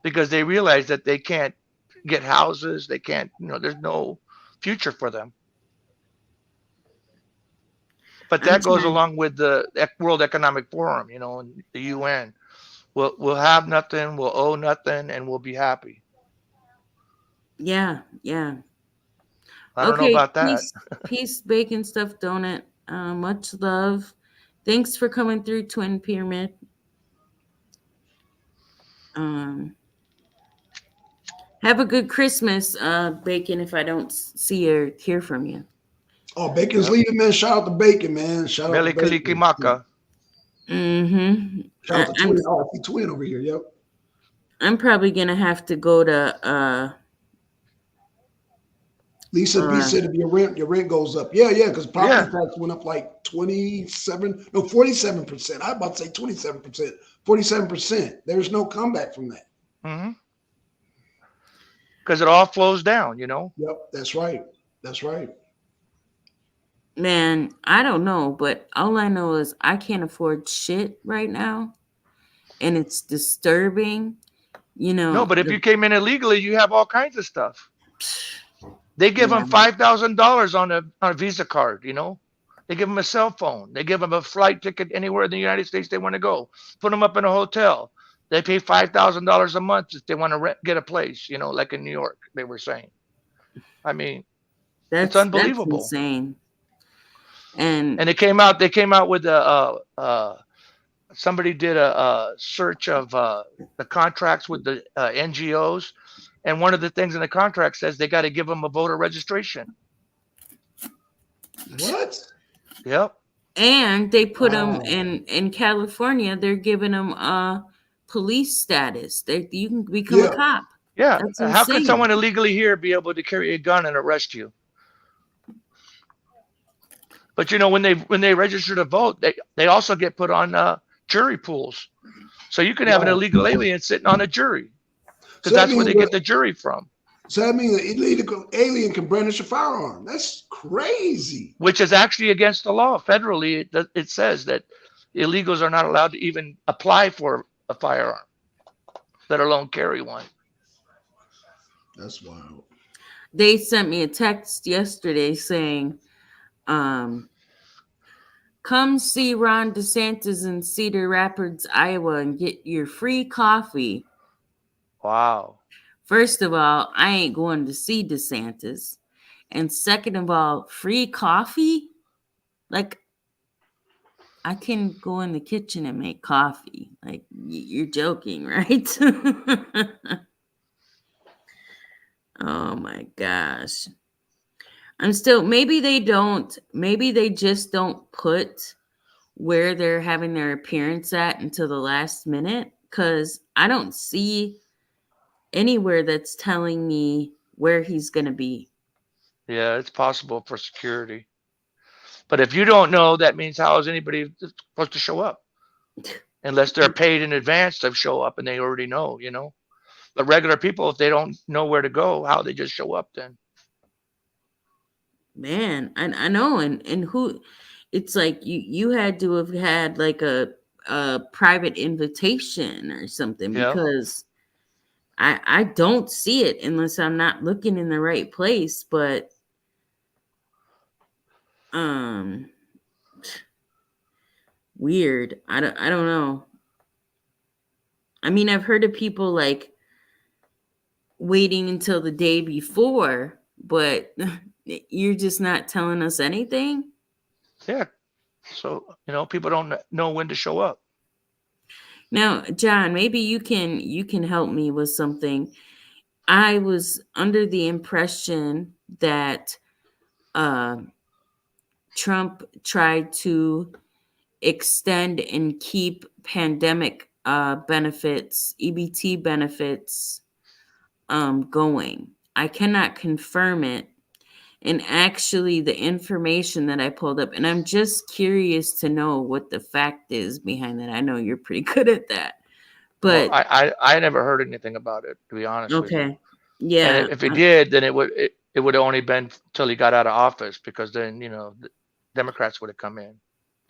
because they realize that they can't get houses. They can't, there's no future for them. But that goes along with the World Economic Forum, and the UN. We'll have nothing, we'll owe nothing, and we'll be happy. Yeah. I don't know about that. Peace, bacon stuffed donut. Much love. Thanks for coming through, Twin Pyramid. Have a good Christmas, Bacon, if I don't see or hear from you. Oh, Bacon's leaving, man. Shout out to Bacon, man. Shout out to Bacon. Mm-hmm. Shout out to Twin. Oh, I see Twin over here. Yep. I'm probably going to have to go to... Lisa B said if your rent goes up. Yeah, because property tax went up like 47%. I'm about to say 27%. 47%. There's no comeback from that. Mm-hmm. Because it all flows down, Yep, that's right. Man, I don't know, but all I know is I can't afford shit right now. And it's disturbing, No, but if you came in illegally, you have all kinds of stuff. They give them $5,000 on a Visa card, They give them a cell phone. They give them a flight ticket anywhere in the United States they want to go. Put them up in a hotel. They pay $5,000 a month if they want to get a place, like in New York, they were saying. I mean, it's unbelievable. That's insane. And they came out with somebody did a search of the contracts with the NGOs. And one of the things in the contract says they got to give them a voter registration. What? Yep. And they put them in California. They're giving them police status. You can become a cop. Yeah. How could someone illegally here be able to carry a gun and arrest you? But when they register to vote, they also get put on jury pools. So you can have an Right. illegal alien sitting on a jury because So that that's where means they get the jury from, the illegal alien can brandish a firearm. That's crazy. which is actually against the law federally. It says that illegals are not allowed to even apply for a firearm, let alone carry one. That's wild. They sent me a text yesterday saying, um, come see Ron DeSantis in Cedar Rapids, Iowa, and get your free coffee. Wow. First of all, I ain't going to see DeSantis. And second of all, free coffee? Like, I can go in the kitchen and make coffee. Like, you're joking, right? Oh my gosh. I'm still, maybe they just don't put where they're having their appearance at until the last minute, because I don't see anywhere that's telling me where he's going to be. Yeah, it's possible for security. But if you don't know, that means how is anybody supposed to show up? Unless they're paid in advance to show up and they already know. But regular people, if they don't know where to go, how they just show up then? Man, I know, and who, it's like you had to have had like a private invitation or something, Yeah. because I don't see it unless I'm not looking in the right place. But um weird. I don't know. I mean, I've heard of people like waiting until the day before, but you're just not telling us anything. Yeah. So, people don't know when to show up. Now, John, maybe you can help me with something. I was under the impression that uh, Trump tried to extend and keep pandemic benefits, EBT benefits, going. I cannot confirm it. And actually, the information that I pulled up, and I'm just curious to know what the fact is behind that. I know you're pretty good at that. Well, But I never heard anything about it, to be honest with you. okay. And Yeah. if he did, then it would only been till he got out of office, because then the Democrats would have come in.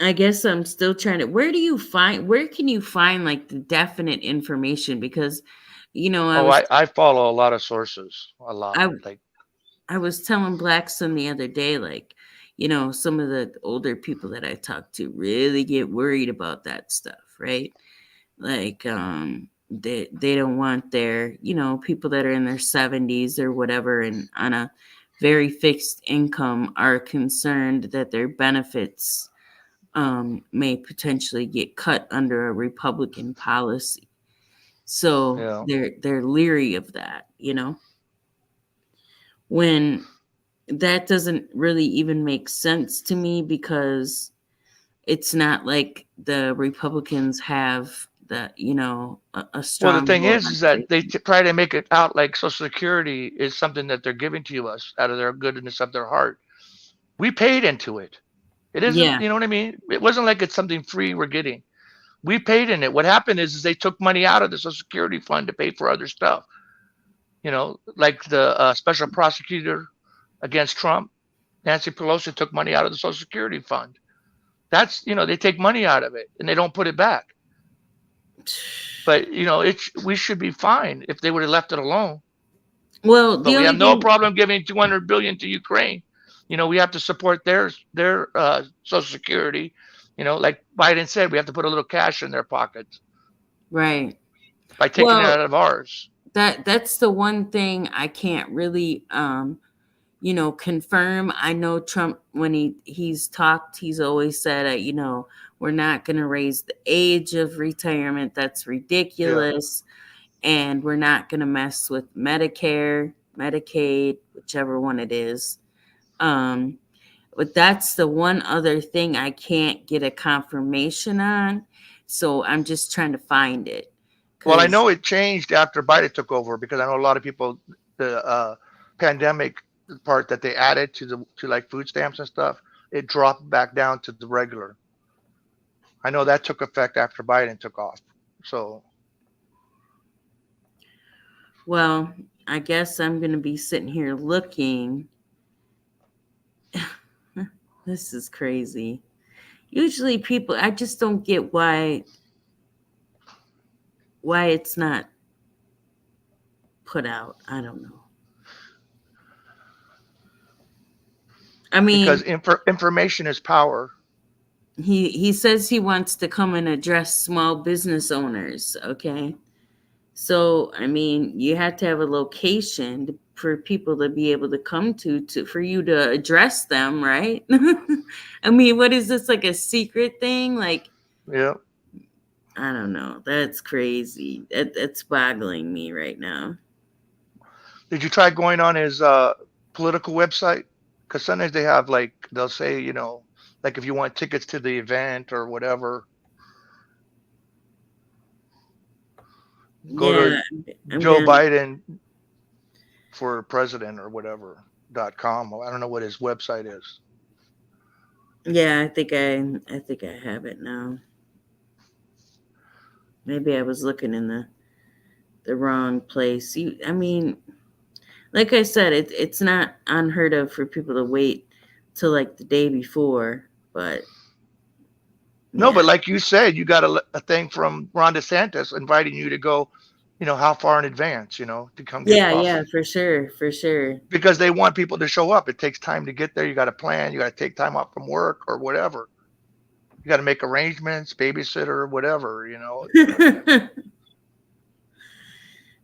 I guess I'm still trying to, where can you find like the definite information? Because, Oh, I follow a lot of sources, a lot. I Like, I was telling Blackstone the other day, like, some of the older people that I talk to really get worried about that stuff, right? Like, they don't want their, people that are in their 70s or whatever and on a very fixed income are concerned that their benefits may potentially get cut under a Republican policy. So yeah. they're leery of that, when that doesn't really even make sense to me, because it's not like the Republicans have a Well, the strong thing vote is on that they everything. try to make it out like Social Security is something that they're giving to us out of their goodness of their heart. We paid into it. It isn't, Yeah, you know what I mean? It wasn't like it's something free we're getting. We paid in it. What happened is they took money out of the Social Security fund to pay for other stuff. Like the special prosecutor against Trump, Nancy Pelosi took money out of the Social Security fund. That's, they take money out of it and they don't put it back. But, we should be fine if they would have left it alone. well, But the we only have no thing, problem giving 200 billion to Ukraine. We have to support their Social Security. Like Biden said, we have to put a little cash in their pockets right? by taking it Well, out of ours. that's the one thing I can't really confirm. I know Trump, when he's talked, he's always said, we're not going to raise the age of retirement. That's Yeah. ridiculous. And we're not going to mess with Medicare, Medicaid, whichever one it is. But that's the one other thing I can't get a confirmation on. So I'm just trying to find it. Well, I Because, know it changed after Biden took over, because I know a lot of people, the pandemic part that they added to like food stamps and stuff, it dropped back down to the regular. I know that took effect after Biden took off. So Well, I guess I'm going to be sitting here looking. This is crazy. Usually people, I just don't get why it's not put out. I don't know. I because mean, information is power. he says he wants to come and address small business owners, okay? So, I mean, you have to have a location for people to be able to come to for you to address them, right? I mean, what is this, like a secret thing? Like, Yeah. I don't know. That's crazy. That's boggling me right now. Did you try going on his political website? Because sometimes they have like they'll say, like if you want tickets to the event or whatever, go Yeah, to I'm Joe gonna. Biden for president or whatever.com. I don't know what his website is. Yeah, I think I have it now. Maybe I was looking in the wrong place. I mean, like I said, it's not unheard of for people to wait till like the day before, but No, yeah. but like you said, you got a thing from Ron DeSantis inviting you to go, how far in advance, to come get Yeah, coffee. for sure, for sure. Because they want people to show up. It takes time to get there. You got to plan. You got to take time off from work or whatever. You got to make arrangements, babysitter, whatever.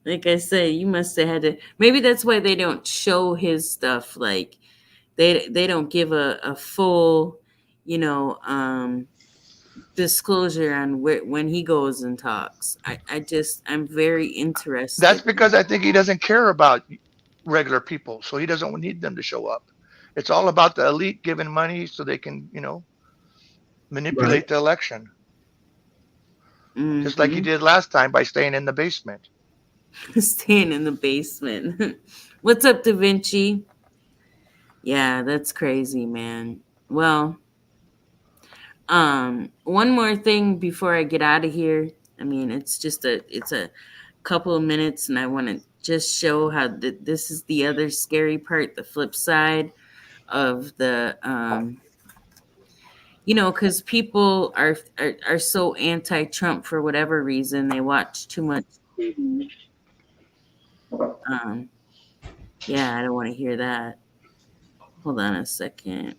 Like I said, you must have had to. Maybe that's why they don't show his stuff. Like they don't give a full, you know, disclosure on when he goes and talks. I'm very That's interested. because I think he doesn't care about regular people. So he doesn't need them to show up. It's all about the elite giving money so they can, Right. manipulate the election. Just like he Hmm. did last time by staying in the basement. Staying in the basement. What's up, Da Vinci? Yeah, that's crazy, man. Well, one more thing before I get out of here. I mean, it's a couple of minutes, and I want to just show how this is the other scary part, the flip side of the because people are so anti-Trump for whatever reason. They watch too much TV. Um, yeah, I don't want to hear that. Hold on a second.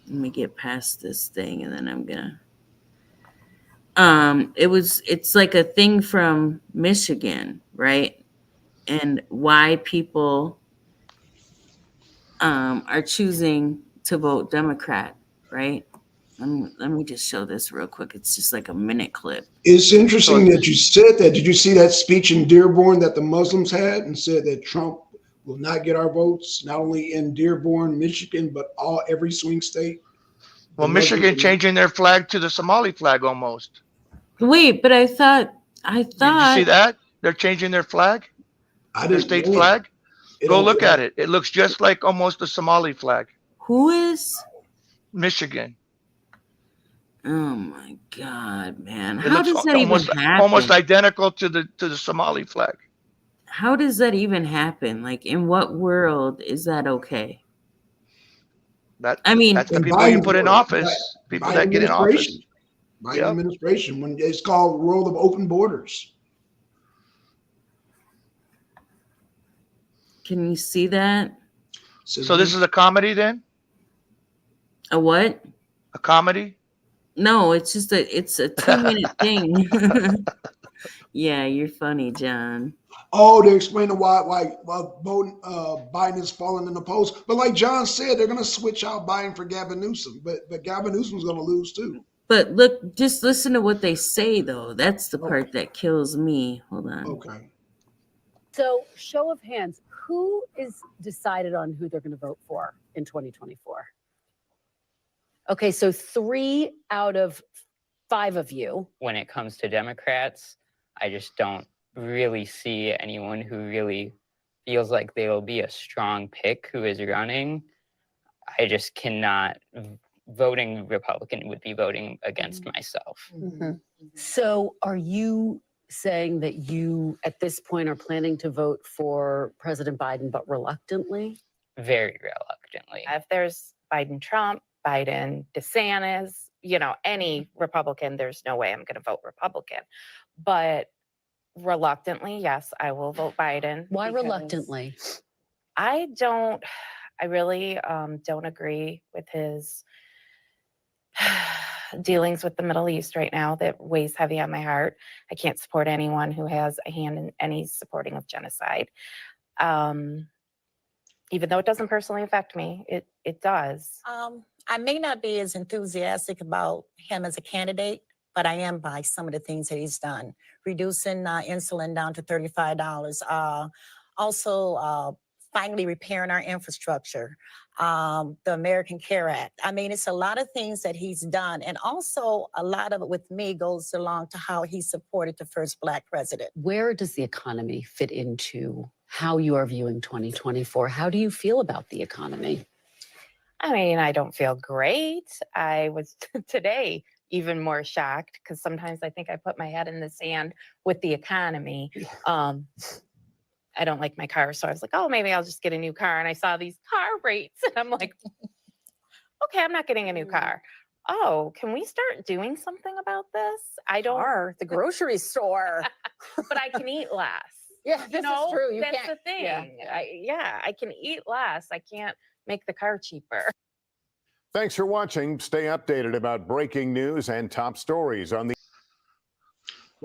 Let me get past this thing, and then I'm gonna. It's like a thing from Michigan, right? And why people are choosing to vote Democrat, right? Let me just show this real quick. It's just like a minute clip. It's So interesting that you said that. Did you see that speech in Dearborn that the Muslims had and said that Trump will not get our votes, not only in Dearborn, Michigan, but every swing state? The well, Muslims Michigan are not. changing their flag to the Somali flag almost. Wait, but I Did you see thought, that? They're changing their flag, I their didn't state know it. flag. Go look at it. It looks just like almost the Somali flag. who is? Michigan. Oh my God, man! It How looks does that even almost happen? identical to the Somali flag. How does that even happen? Like, in what world is that okay? That I mean, that's the In people you Biden's put in world, office, people Biden that get in administration, office. Biden Yep. administration, when it's called world of open borders. can you see that? Says So this is a comedy then? A what? A comedy? No, it's a 2 minute thing. Yeah, you're funny, John. oh, they're explaining why voting, Biden is falling in the polls. But like John said, they're going to switch out Biden for Gavin Newsom. But Gavin Newsom's going to lose too. But look, just listen to what they say, though. That's the Oh, part that kills me. Hold on. okay. So, show of hands, who is decided on who they're going to vote for in 2024? Okay, so 3 out of 5 of you. When it comes to Democrats, I just don't really see anyone who really feels like they will be a strong pick who is running. I just cannot voting Republican would be voting against myself. So are you saying that you, at this point, are planning to vote for President Biden, but reluctantly? Very reluctantly. If there's Biden Trump, Biden DeSantis, any Republican, there's no way I'm going to vote Republican. But reluctantly, yes, I will vote Biden. Why because reluctantly? I really don't agree with his dealings with the Middle East right now. That weighs heavy on my heart. I can't support anyone who has a hand in any supporting of genocide. Even though it doesn't personally affect me, it does. I may not be as enthusiastic about him as a candidate, but I am by some of the things that he's done. Reducing insulin down to $35. Also, finally repairing our infrastructure. The American Care Act. I mean, it's a lot of things that he's done. And also a lot of it with me goes along to how he supported the first Black president. Where does the economy fit into how you are viewing 2024? How do you feel about the economy? I mean, I don't feel great. I was today even more shocked because sometimes I think I put my head in the sand with the economy. I don't like my car, so I was like, oh, maybe I'll just get a new car. And I saw these car rates, and I'm like, okay, I'm not getting a new car. Oh, can we start doing something about this? I don't. Or the grocery store. But I can eat less. Yeah, this is true. You That's can't. the thing. Yeah. I can eat less. I can't make the car cheaper. Thanks for watching. Stay updated about breaking news and top stories on the.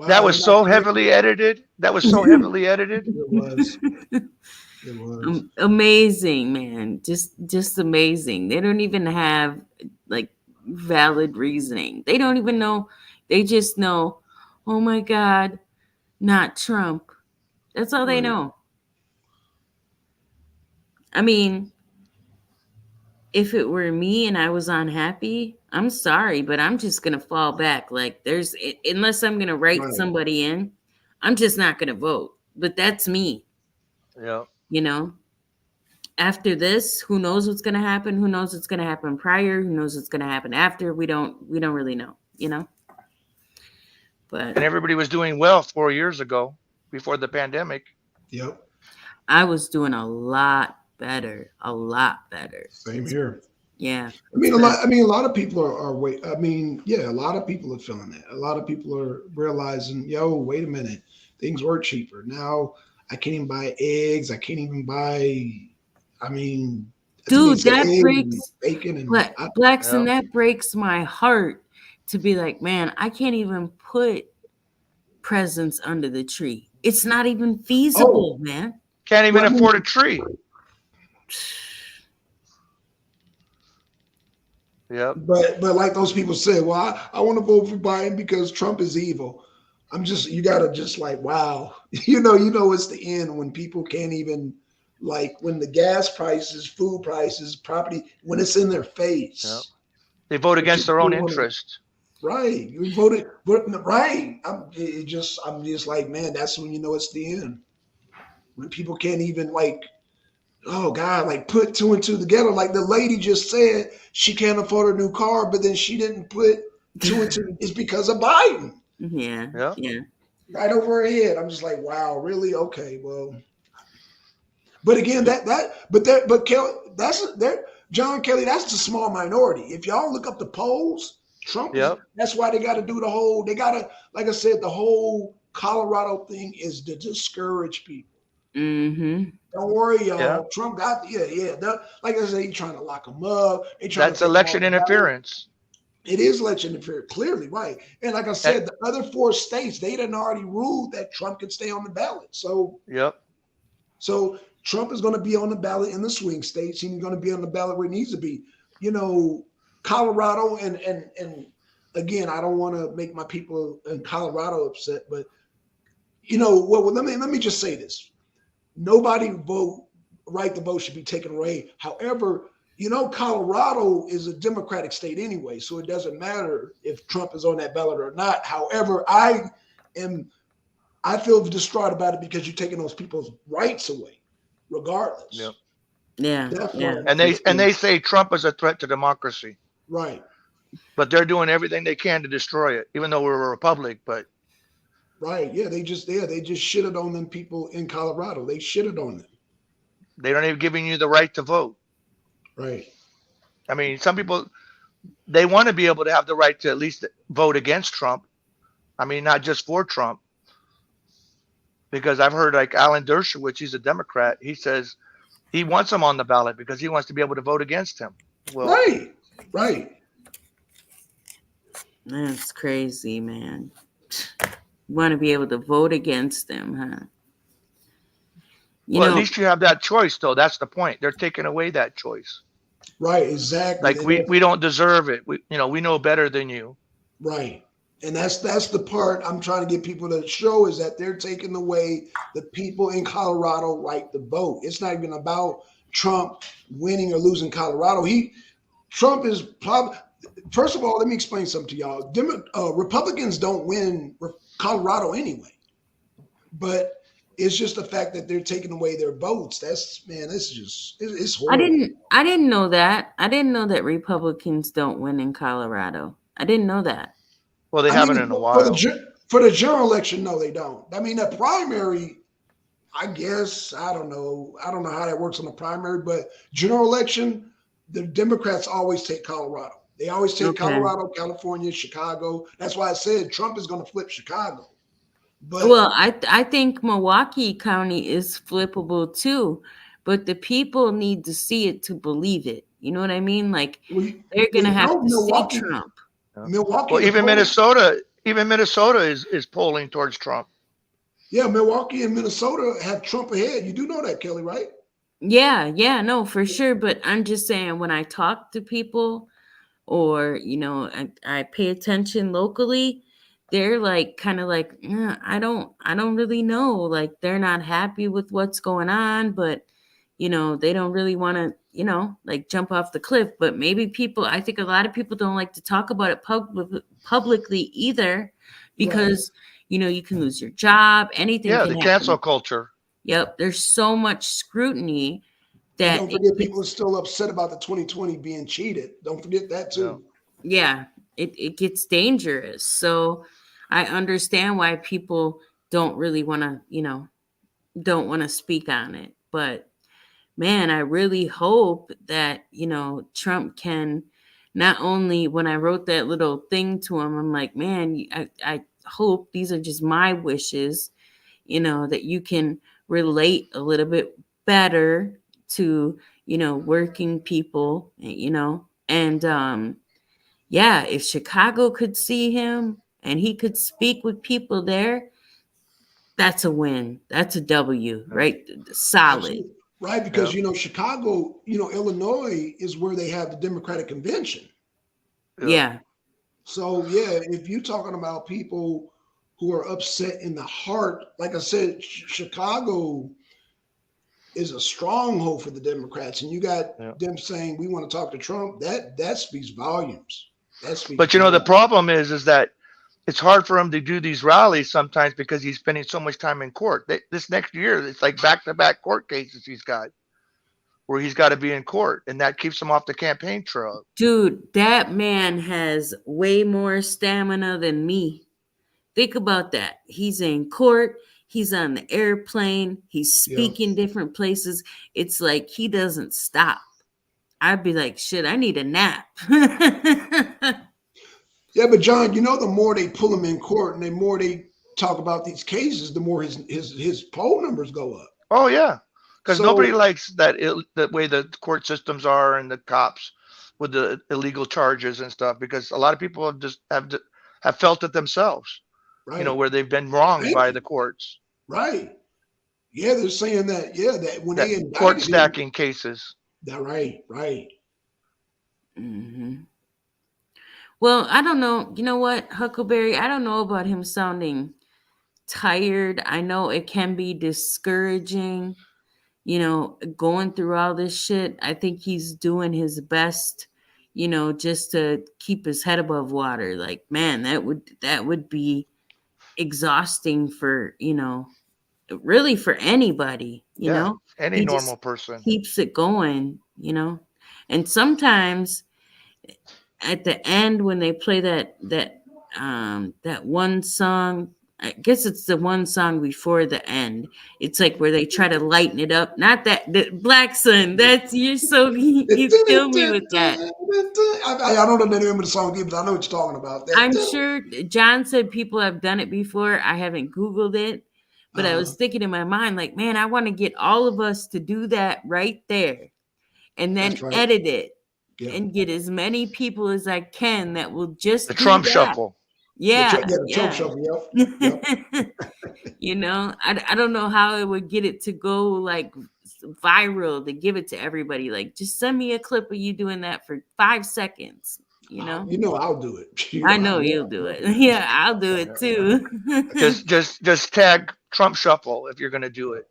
That was so heavily edited. That was so heavily edited. It was. It was. Amazing, man. Just amazing. They don't even have like valid reasoning. They don't even know. They just know, oh my God, not Trump. That's all they know. I mean, if it were me and I was unhappy, I'm sorry, but I'm just going to fall back. Like unless I'm going to write somebody in, I'm just not going to vote. But that's me. Yeah. After this, who knows what's going to happen? Who knows what's going to happen prior? Who knows what's going to happen after? We don't really know, But And everybody was doing well 4 years ago before the pandemic. Yep. I was doing a lot better. Same here. Yeah. A lot of people are a lot of people are feeling that. A lot of people are realizing, wait a minute, things were cheaper. Now I can't even buy eggs. I can't even buy, dude, that breaks bacon and Blacks, and that breaks my heart to be like, man, I can't even put presents under the tree. It's not even feasible, man. Can't even afford a tree. Yeah. But like those people said, well, I want to vote for Biden because Trump is evil. You gotta just like, wow, it's the end when people can't even, like, when the gas prices, food prices, property, when it's in their face. Yep. They vote against their own interest. Right. You voted right. I'm just like, man, that's when it's the end. When people can't even, like, oh God, like, put two and two together. Like the lady just said, she can't afford a new car, but then she didn't put two and two. It's because of Biden. Yeah. Right over her head. I'm just like, wow, really? Okay, well. But again, John Kelly, that's the small minority. If y'all look up the polls, Trump, that's why they got to do like I said, the whole Colorado thing is to discourage people. Mm-hmm. Don't worry, y'all. Yeah. Trump got, like I said, he's trying to lock them up. That's election interference. It is election interference, clearly, right. And like I said, the other 4 states, they done already ruled that Trump can stay on the ballot. So, so Trump is going to be on the ballot in the swing states. He's going to be on the ballot where he needs to be. Colorado, and again, I don't want to make my people in Colorado upset, but let me just say this. Nobody right to vote should be taken away. However, Colorado is a Democratic state anyway, so it doesn't matter if Trump is on that ballot or not. However, I feel distraught about it because you're taking those people's rights away, regardless. Yeah. And they say Trump is a threat to democracy. Right. But they're doing everything they can to destroy it, even though we're a republic. But Right. Yeah. They just shitted on them people in Colorado. They shitted on them. they don't even giving you the right to vote. Right. I mean, some people, they want to be able to have the right to at least vote against Trump. I mean, not just for Trump. Because I've heard like Alan Dershowitz, he's a Democrat. He says he wants him on the ballot because he wants to be able to vote against him. Well, Right. Right. That's crazy, man. Want to be able to vote against them, huh? You well, know, at least you have that choice, though. That's the point. They're taking away that choice. Right. Exactly. Like we don't deserve it. We know better than you. Right. And that's the part I'm trying to get people to show is that they're taking away the people in Colorado right to vote. It's not even about Trump winning or losing Colorado. Trump is probably, first of all, let me explain something to y'all. Republicans don't win Colorado anyway, but it's just the fact that they're taking away their votes. That's it's horrible. I didn't know that. I didn't know that Republicans don't win in Colorado. I didn't know that. Well, they I haven't mean, in a while. For the general election, no, they don't. I mean, the primary, I guess, I don't know how that works on the primary, but general election, the Democrats always take Colorado. They always take Colorado, California, Chicago. That's why I said Trump is going to flip Chicago. But well, I think Milwaukee County is flippable too, but the people need to see it to believe it. You know what I mean? Like they're gonna have to see Trump. Milwaukee. Well, even Minnesota is polling towards Trump. Yeah, Milwaukee and Minnesota have Trump ahead. You do know that, Kelly, right? Yeah, no, for sure. But I'm just saying, when I talk to people, or I pay attention locally, they're like kind of like, I don't really know. Like they're not happy with what's going on, but they don't really want to like jump off the cliff. But maybe I think a lot of people don't like to talk about it publicly either, because you can lose your job, anything Yeah, can the happen. cancel culture. Yep, there's so much scrutiny that Don't forget, people are still upset about the 2020 being cheated. Don't forget that too. Yeah, it gets dangerous. So I understand why people don't really want to, don't want to speak on it. But man, I really hope that, Trump can not only, when I wrote that little thing to him, I'm like, man, I hope these are just my wishes, that you can relate a little bit better to, working people, and yeah, if Chicago could see him and he could speak with people there, that's a win. That's a W, right? Solid. Absolutely. Right, because Chicago, Illinois is where they have the Democratic convention. Yeah. So if you're talking about people who are upset in the heart, like I said, Chicago is a stronghold for the Democrats, and you got them saying we want to talk to Trump. That speaks volumes. But the problem is that it's hard for him to do these rallies sometimes because he's spending so much time in court. This next year, it's like back-to-back court cases he's got, where he's got to be in court, and that keeps him off the campaign trail. Dude, that man has way more stamina than me. Think about that. He's in court. He's on the airplane. He's speaking different places. It's like he doesn't stop. I'd be like, shit, I need a nap. Yeah, but John, the more they pull him in court and the more they talk about these cases, the more his poll numbers go up. Oh yeah, because nobody likes the way the court systems are and the cops with the illegal charges and stuff. Because a lot of people have felt it themselves. Right. Where they've been wronged by the courts. Right. Yeah, they're saying that. Yeah, that when they indicted court stacking cases. That right. Mm-hmm. Well, I don't know. You know what, Huckleberry? I don't know about him sounding tired. I know it can be discouraging, going through all this shit. I think he's doing his best, just to keep his head above water. Like, man, that would be exhausting for, really for anybody, any normal person keeps it going, and sometimes, at the end when they play that one song, I guess it's the one song before the end. It's like where they try to lighten it up. Not the Black Sun. That's you kill me with that. I don't know the name of the song, but I know what you're talking about. I'm sure John said people have done it before. I haven't Googled it, but I was thinking in my mind, like, man, I want to get all of us to do that right there and then That's right. edit it Yeah. and get as many people as I can that will just The do Trump that. shuffle. Yeah. The Trump shuffle. Yep. You know, I don't know how it would get it to go like viral to give it to everybody. Like, just send me a clip of you doing that for 5 seconds. You know, I'll do it. I know you'll do it. Yeah, I'll do it too. just tag Trump shuffle if you're gonna do it.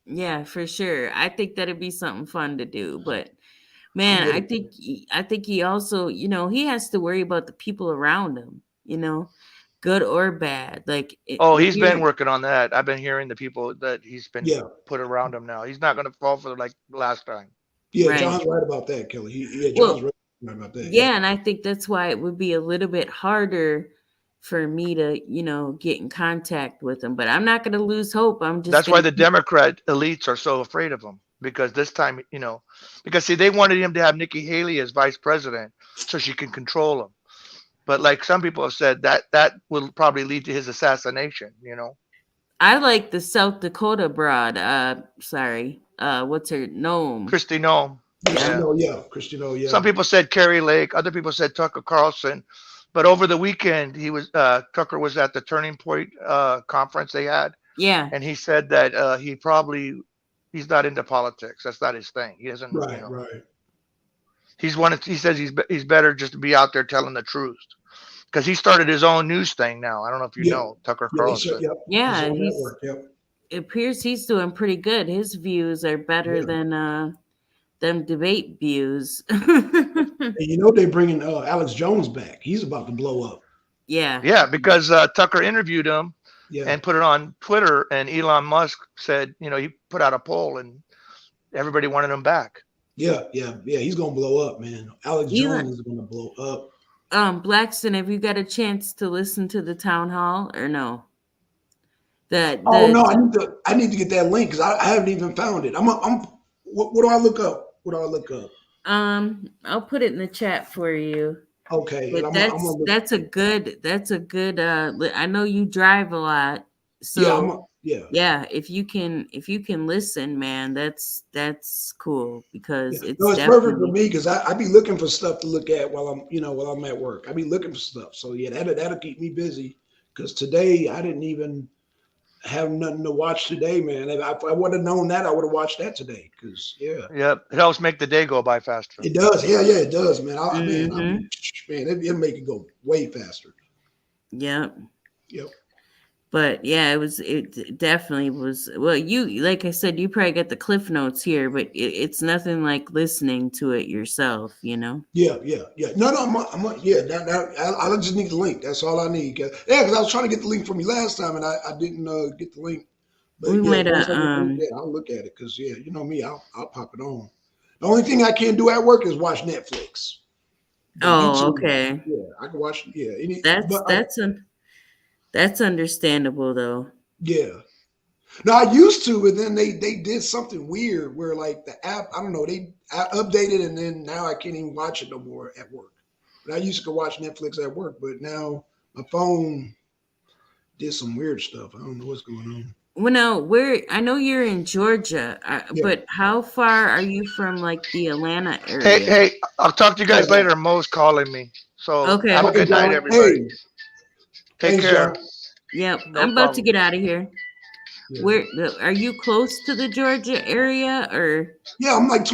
Yeah, for sure. I think that'd be something fun to do. But man, I think he also, you know, he has to worry about the people around him. You know, good or bad. Like, He's been working on that. I've been hearing the people that he's been put around him now. He's not gonna fall for like last time. Yeah, right. John's right about that, Kelly. John's right about that. Yeah, and I think that's why it would be a little bit harder for me to, you know, get in contact with him. But I'm not going to lose hope. That's why the Democrat elites are so afraid of him, because this time, you know, because see, they wanted him to have Nikki Haley as vice president so she can control him. But like some people have said, that will probably lead to his assassination. You know, I like the South Dakota broad. What's her name? Kristi Noem. Kristi Noem. Some people said Carrie Lake. Other people said Tucker Carlson. But over the weekend, Tucker was at the Turning Point conference they had. Yeah. And he said that he's not into politics. That's not his thing. He doesn't. Right. You know, Right. He says he's better just to be out there telling the truth, because he started his own news thing now. I don't know if you know Tucker Carlson. Yeah. It appears he's doing pretty good. His views are better than them debate views. And you know they're bringing Alex Jones back. He's about to blow up. Yeah, because Tucker interviewed him and put it on Twitter, and Elon Musk said, you know, he put out a poll and everybody wanted him back. Yeah. He's gonna blow up, man. Alex Jones is gonna blow up. Blackston, have you got a chance to listen to the town hall or no? No, I need to get that link because I haven't even found it. What do I look up? I'll put it in the chat for you. Okay. But that's a good I know you drive a lot. So yeah, if you can listen, man, that's cool, because it's perfect for me, because I be looking for stuff to look at while I'm at work. I be looking for stuff. So yeah, that'll keep me busy, because today I didn't even have nothing to watch today, man. If I would have known that, I would have watched that today, because it helps make the day go by faster. It does. Yeah, it does, man. It'll make it go way faster. Yep. Yep. But yeah, it definitely was. Well, you, like I said, you probably got the cliff notes here, but it's nothing like listening to it yourself, you know? Yeah. No, I just need the link. That's all I need. Because I was trying to get the link from you last time, and I didn't get the link. But I'll look at it, because you know me, I'll pop it on. The only thing I can't do at work is watch Netflix. Okay. Yeah, I can watch. Yeah, that's understandable, though. Yeah. No, I used to, but then they did something weird where, like, the app, I don't know, they updated, and then now I can't even watch it no more at work. But I used to watch Netflix at work, but now my phone did some weird stuff. I don't know what's going on. Well, now, I know you're in Georgia, but how far are you from, like, the Atlanta area? Hey, I'll talk to you guys later. Mo's calling me. So have a good night, everybody. Take care. Yep, I'm about to get out of here. Where are you close to the Georgia area, or? Yeah, I'm like